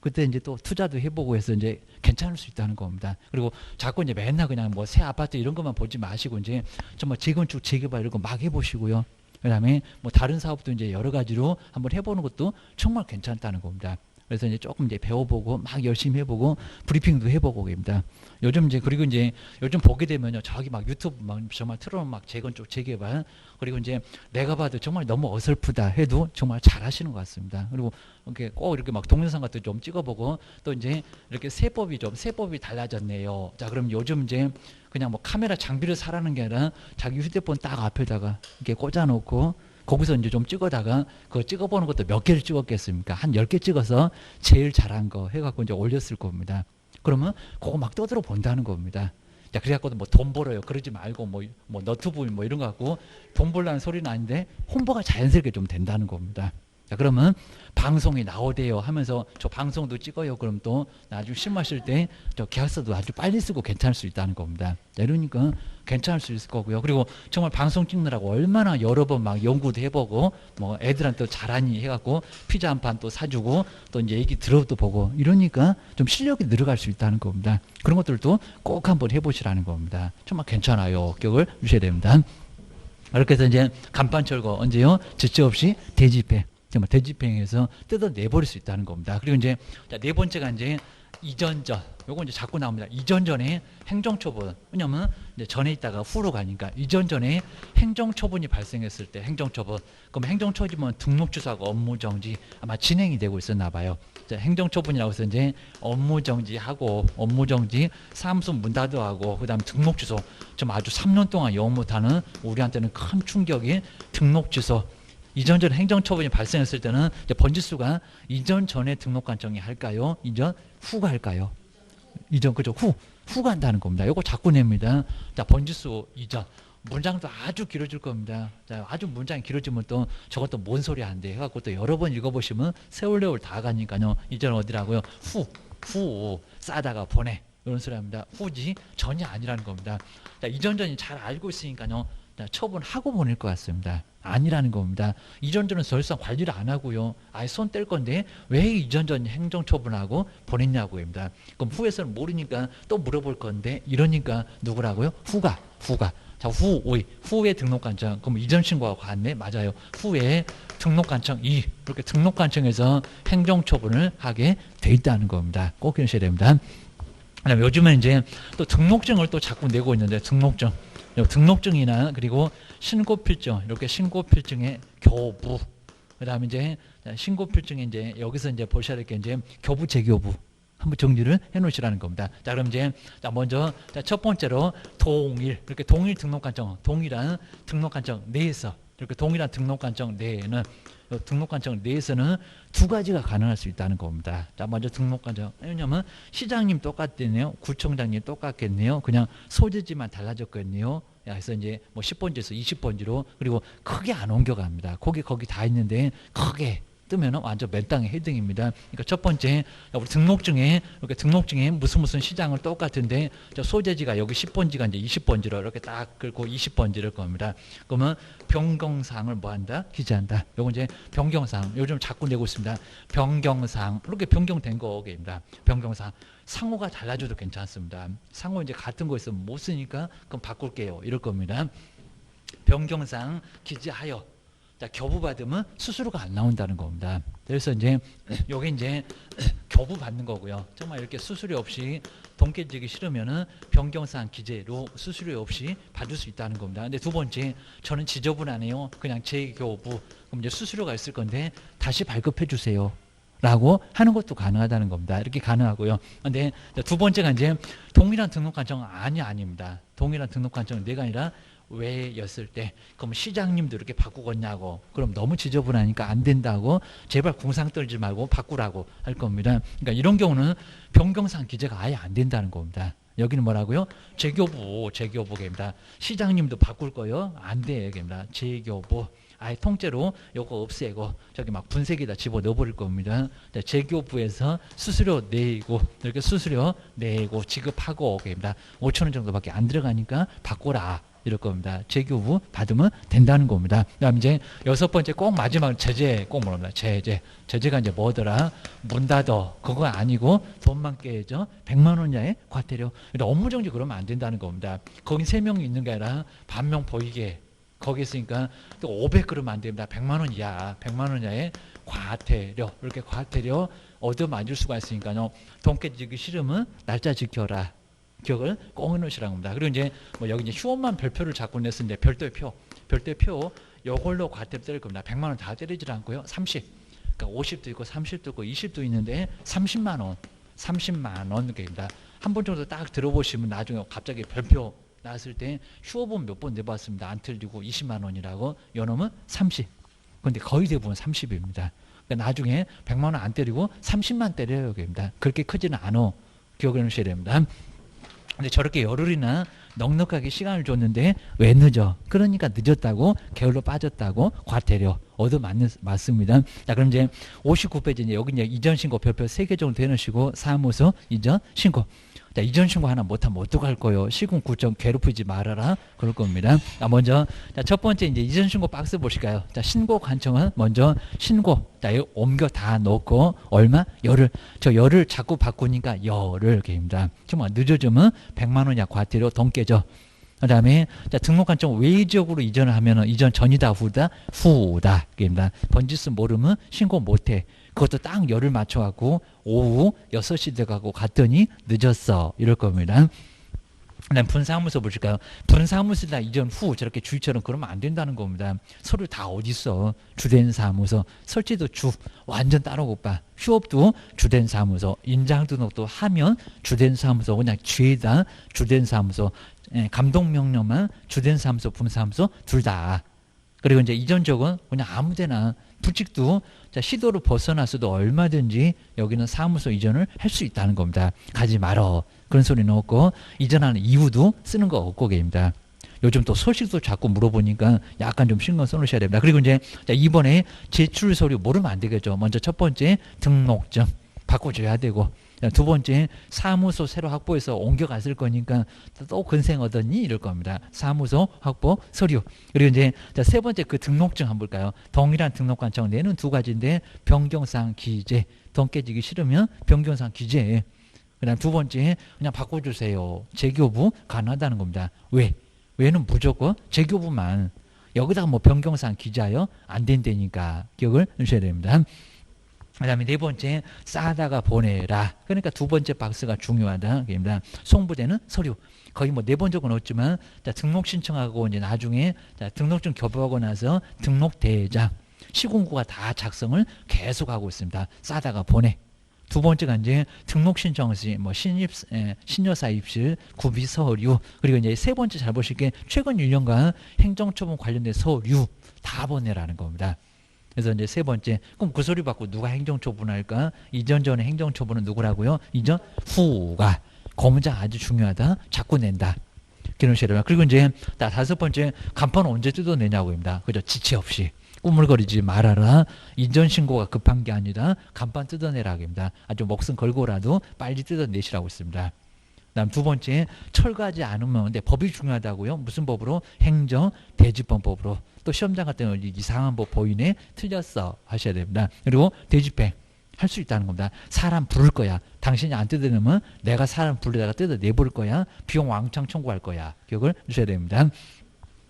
그때 이제 또 투자도 해보고 해서 이제 괜찮을 수 있다는 겁니다. 그리고 자꾸 이제 맨날 그냥 뭐 새 아파트 이런 것만 보지 마시고 이제 정말 재건축 재개발 이런 거 막 해보시고요. 그다음에 뭐 다른 사업도 이제 여러 가지로 한번 해보는 것도 정말 괜찮다는 겁니다. 그래서 이제 조금 이제 배워보고 막 열심히 해보고 브리핑도 해보고 입니다. 요즘 이제 그리고 이제 요즘 보게 되면요, 저기 막 유튜브 막 정말 틀어놓으면 막 재건축 재개발 그리고 이제 내가 봐도 정말 너무 어설프다 해도 정말 잘하시는 것 같습니다. 그리고 이렇게 꼭 이렇게 막 동영상 같은 좀 찍어보고 또 이제 이렇게 세법이 달라졌네요. 자, 그럼 요즘 이제 그냥 뭐 카메라 장비를 사라는 게 아니라 자기 휴대폰 딱 앞에다가 이렇게 꽂아놓고 거기서 이제 좀 찍어다가 그거 찍어보는 것도 몇 개를 찍었겠습니까? 한 10개 찍어서 제일 잘한 거 해갖고 이제 올렸을 겁니다. 그러면 그거 막 떠들어 본다는 겁니다. 자, 그래갖고 뭐 돈 벌어요. 그러지 말고 뭐 너튜브 뭐 이런 거 갖고 돈 벌라는 소리는 아닌데 홍보가 자연스럽게 좀 된다는 겁니다. 자, 그러면 방송이 나오대요 하면서 저 방송도 찍어요. 그럼 또 나중에 실무하실 때 저 계약서도 아주 빨리 쓰고 괜찮을 수 있다는 겁니다. 이러니까 괜찮을 수 있을 거고요. 그리고 정말 방송 찍느라고 얼마나 여러 번 막 연구도 해보고 뭐 애들한테 잘하니 해갖고 피자 한 판 또 사주고 또 이제 얘기 들어도 보고 이러니까 좀 실력이 늘어갈 수 있다는 겁니다. 그런 것들도 꼭 한번 해보시라는 겁니다. 정말 괜찮아요. 기억을 주셔야 됩니다. 이렇게 해서 이제 간판 철거 언제요? 지체 없이 대집행. 정말 대집행해서 뜯어내버릴 수 있다는 겁니다. 그리고 이제 네 번째가 이제 이전전. 요거 이제 자꾸 나옵니다. 이전전에 행정처분. 왜냐면 이제 전에 있다가 후로 가니까 이전전에 행정처분이 발생했을 때 행정처분. 그럼 행정처분은 등록취소하고 업무정지 아마 진행이 되고 있었나 봐요. 행정처분이라고 해서 이제 업무정지하고 업무정지 사무소 문 닫아하고 그다음 등록취소. 좀 아주 3년 동안 영업 못하는 우리한테는 큰 충격이 등록취소. 이전 전 행정처분이 발생했을 때는 이제 번지수가 이전 전에 등록관청이 할까요? 이전 후가 할까요? 이전 그죠? 후가 한다는 겁니다. 이거 자꾸 냅니다. 자, 번지수 이전 문장도 아주 길어질 겁니다. 자, 아주 문장이 길어지면 또 저것도 뭔 소리 안 돼. 해갖고 또 여러 번 읽어보시면 세월레월 다 가니까요. 이전 어디라고요? 후 싸다가 보내 이런 소리 합니다. 후지 전이 아니라는 겁니다. 자, 이전 전이 잘 알고 있으니까요. 처분하고 보낼 것 같습니다. 아니라는 겁니다. 이전전은 더 이상 관리를 안 하고요. 아예 손 뗄 건데 왜 이전전 행정처분하고 보냈냐고 합니다. 그럼 후에서는 모르니까 또 물어볼 건데 이러니까 누구라고요? 후가. 자, 후에 등록관청. 그럼 이전 신고하고 갔네? 맞아요. 후에 등록관청 이렇게 등록관청에서 행정처분을 하게 돼 있다는 겁니다. 꼭 기억하셔야 됩니다. 그다음에 요즘은 이제 또 등록증을 또 자꾸 내고 있는데 등록증이나 그리고 신고필증 이렇게 신고필증의 교부 그다음에 이제 신고필증에 이제 여기서 이제 보셔야 될 게 이제 교부 재교부 한번 정리를 해놓으시라는 겁니다. 자, 그럼 이제 먼저 첫 번째로 이렇게 동일 등록관청 동일한 등록관청 내에서 이렇게 동일한 등록관청 내에는 등록관청 내에서는 두 가지가 가능할 수 있다는 겁니다. 자, 먼저 등록관청. 왜냐하면 시장님 똑같겠네요. 구청장님 똑같겠네요. 그냥 소재지만 달라졌겠네요. 그래서 이제 뭐 10번지에서 20번지로 그리고 크게 안 옮겨갑니다. 거기 다 있는데 크게 뜨면 완전 맨 땅에 헤딩입니다. 그러니까 첫 번째 우리 등록증에 이렇게 등록증에 무슨 시장을 똑같은데 저 소재지가 여기 10번지가 이제 20번지로 이렇게 딱 긁고 20번지를 겁니다. 그러면 변경사항을 뭐 한다? 기재한다. 요거 이제 변경사항 요즘 자꾸 내고 있습니다. 변경사항 이렇게 변경된 거입니다. 변경사항 상호가 달라져도 괜찮습니다. 상호 이제 같은 거 있으면 못 쓰니까 그럼 바꿀게요. 이럴 겁니다. 변경사항 기재하여 자, 교부받으면 수수료가 안 나온다는 겁니다. 그래서 이제 요게 이제 교부 받는 거고요. 정말 이렇게 수수료 없이 돈 깨지기 싫으면은 변경사항 기재로 수수료 없이 받을 수 있다는 겁니다. 근데 두 번째, 저는 지저분하네요. 그냥 재교부. 그럼 이제 수수료가 있을 건데 다시 발급해 주세요. 라고 하는 것도 가능하다는 겁니다. 이렇게 가능하고요. 근데 두 번째가 이제 동일한 등록 관청은 아닙니다. 동일한 등록 관청은 내가 아니라 왜였을 때, 그럼 시장님도 이렇게 바꾸겠냐고, 그럼 너무 지저분하니까 안 된다고, 제발 궁상 떨지 말고 바꾸라고 할 겁니다. 그러니까 이런 경우는 변경사항 기재가 아예 안 된다는 겁니다. 여기는 뭐라고요? 재교부입니다. 시장님도 바꿀 거요? 안 돼. 입니다. 재교부. 아예 통째로 요거 없애고 저기 막 분쇄기에다 집어 넣어버릴 겁니다. 재교부에서 수수료 내고 이렇게 수수료 내고 지급하고 입니다. 5,000원 정도밖에 안 들어가니까 바꿔라. 이럴 겁니다. 재교부 받으면 된다는 겁니다. 그다음 이제 여섯 번째 꼭 마지막 제재 꼭 뭐랍니다. 제재가 이제 뭐더라? 문 닫어. 그거 아니고 돈만 깨져 100만 원 이하의 과태료. 업무 정지 그러면 안 된다는 겁니다. 거기 3명이 있는 게 아니라 반명 보이게 거기 있으니까 또 500 그러면 안 됩니다. 100만 원 이하, 100만 원 이하의 과태료. 이렇게 과태료 얻어맞을 수가 있으니까요. 돈 깨지기 싫으면 날짜 지켜라. 기억을 꼭 해놓으시라는 겁니다. 그리고 이제 뭐 여기 이제 휴업만 별표를 자꾸 냈는데 별도의 표 요걸로 과태료 때릴 겁니다. 100만 원 다 때리지 않고요. 30. 그러니까 50도 있고 30도 있고 20도 있는데 30만 원 입니다. 한 번 정도 딱 들어보시면 나중에 갑자기 별표 나왔을 때 휴업은 몇 번 내봤습니다. 안 틀리고 20만 원이라고. 요놈은 30. 근데 거의 대부분 30입니다. 그러니까 나중에 100만 원 안 때리고 30만 때려요. 입니다. 그렇게 크지는 않아. 기억해 놓으셔야 됩니다. 근데 저렇게 열흘이나 넉넉하게 시간을 줬는데 왜 늦어? 그러니까 늦었다고, 게을러 빠졌다고 과태료 맞습니다. 자, 그럼 이제 59페이지 이제 여기 이제 이전 신고 별표 3개 정도 해놓으시고 사무소 이전 신고. 자, 이전 신고 하나 못하면 어떡할 거요? 시군 구청 괴롭히지 말아라. 그럴 겁니다. 자, 먼저 첫 번째 이제 이전 신고 박스 보실까요? 자, 신고 관청은 먼저 신고. 자, 이거 옮겨 다 넣고 얼마? 열흘. 저 열흘 자꾸 바꾸니까 열흘 개입니다. 정말 늦어지면 100만 원 이하 과태료 돈 깨져. 그다음에 자, 등록 관청 외의적으로 이전을 하면은 이전 전이다 후다 개입니다. 번지수 모르면 신고 못해. 그것도 딱 열을 맞춰갖고 오후 6시 돼가고 갔더니 늦었어. 이럴 겁니다. 그다음 분사무소 보실까요? 분사무소다 이전 후 저렇게 주의처럼 그러면 안 된다는 겁니다. 서류 다 어디 있어? 주된 사무소. 설치도 주 완전 따로 오빠. 휴업도 주된 사무소. 인장등록도 하면 주된 사무소. 그냥 죄다 주된 사무소. 감독명령만 주된 사무소, 분사무소 둘 다. 그리고 이제 이전 적은 그냥 아무데나 부칙도 자, 시도를 벗어나서도 얼마든지 여기는 사무소 이전을 할 수 있다는 겁니다. 가지 말어. 그런 소리는 없고 이전하는 이유도 쓰는 거 없고 계입니다. 요즘 또 소식도 자꾸 물어보니까 약간 좀 신경 써놓으셔야 됩니다. 그리고 이제 자, 이번에 제출 서류 모르면 안 되겠죠. 먼저 첫 번째 등록증 바꿔줘야 되고, 두 번째 사무소 새로 확보해서 옮겨갔을 거니까 또 근생 얻었니? 이럴 겁니다. 사무소 확보 서류. 그리고 이제 세 번째 그 등록증 한번 볼까요? 동일한 등록관청 내는 두 가지인데 변경사항 기재. 돈 깨지기 싫으면 변경사항 기재. 그다음 두 번째 그냥 바꿔주세요. 재교부 가능하다는 겁니다. 왜는 무조건 재교부만. 여기다가 뭐 변경사항 기재하여 안 된다니까 기억을 하셔야 됩니다. 그 다음에 네 번째 싸다가 보내라. 그러니까 두 번째 박스가 중요하다. 그입니다. 송부되는 서류. 거의 뭐 4번 적은 없지만 자, 등록 신청하고 이제 나중에 자, 등록증 교부하고 나서 등록대장 시군구가 다 작성을 계속하고 있습니다. 싸다가 보내. 두 번째가 이제 등록 신청 시 뭐 신여사 입실 구비 서류. 그리고 이제 세 번째 잘 보실 게 최근 1년간 행정처분 관련된 서류 다 보내라는 겁니다. 그래서 이제 세 번째, 그럼 그 소리 받고 누가 행정처분할까? 이전 전에 행정처분은 누구라고요? 이전 후가. 고문장 아주 중요하다. 자꾸 낸다. 그러시려면. 그리고 이제 다섯 번째, 간판은 언제 뜯어내냐고입니다. 그죠? 지체 없이. 꾸물거리지 말아라. 이전 신고가 급한 게 아니라 간판 뜯어내라입니다. 아주 목숨 걸고라도 빨리 뜯어내시라고 있습니다. 그다음 두 번째, 철거하지 않으면, 근데 법이 중요하다고요. 무슨 법으로? 행정 대집헌법으로. 또 시험장 같은 경우 이상한 법 보이네, 틀렸어 하셔야 됩니다. 그리고 대집행 할 수 있다는 겁니다. 사람 부를 거야. 당신이 안 뜯어내면 내가 사람 불러다가 뜯어내볼 거야. 비용 왕창 청구할 거야. 기억을 주셔야 됩니다.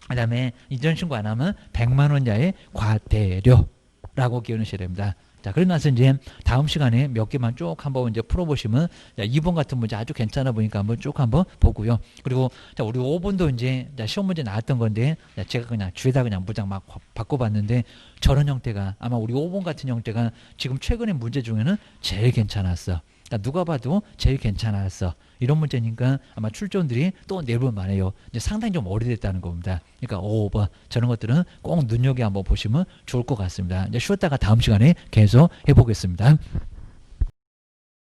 그 다음에 이전 신고 안 하면 100만 원 이하의 과태료라고 기억하셔야 됩니다. 자, 자, 그러고 나서 이제 다음 시간에 몇 개만 쭉 한번 이제 풀어보시면, 자, 2번 같은 문제 아주 괜찮아 보니까 한번 쭉 한번 보고요. 그리고 자, 우리 5번도 이제 자, 시험 문제 나왔던 건데, 자, 제가 그냥 주에다 그냥 문장 막 바꿔봤는데, 저런 형태가 아마 우리 5번 같은 형태가 지금 최근의 문제 중에는 제일 괜찮았어. 그러니까 누가 봐도 제일 괜찮았어. 이런 문제니까 아마 출전들이 또 내볼 만해요. 이제 상당히 좀 오래됐다는 겁니다. 그러니까 5번 저런 것들은 꼭 눈여겨 한번 보시면 좋을 것 같습니다. 이제 쉬었다가 다음 시간에 계속 해보겠습니다.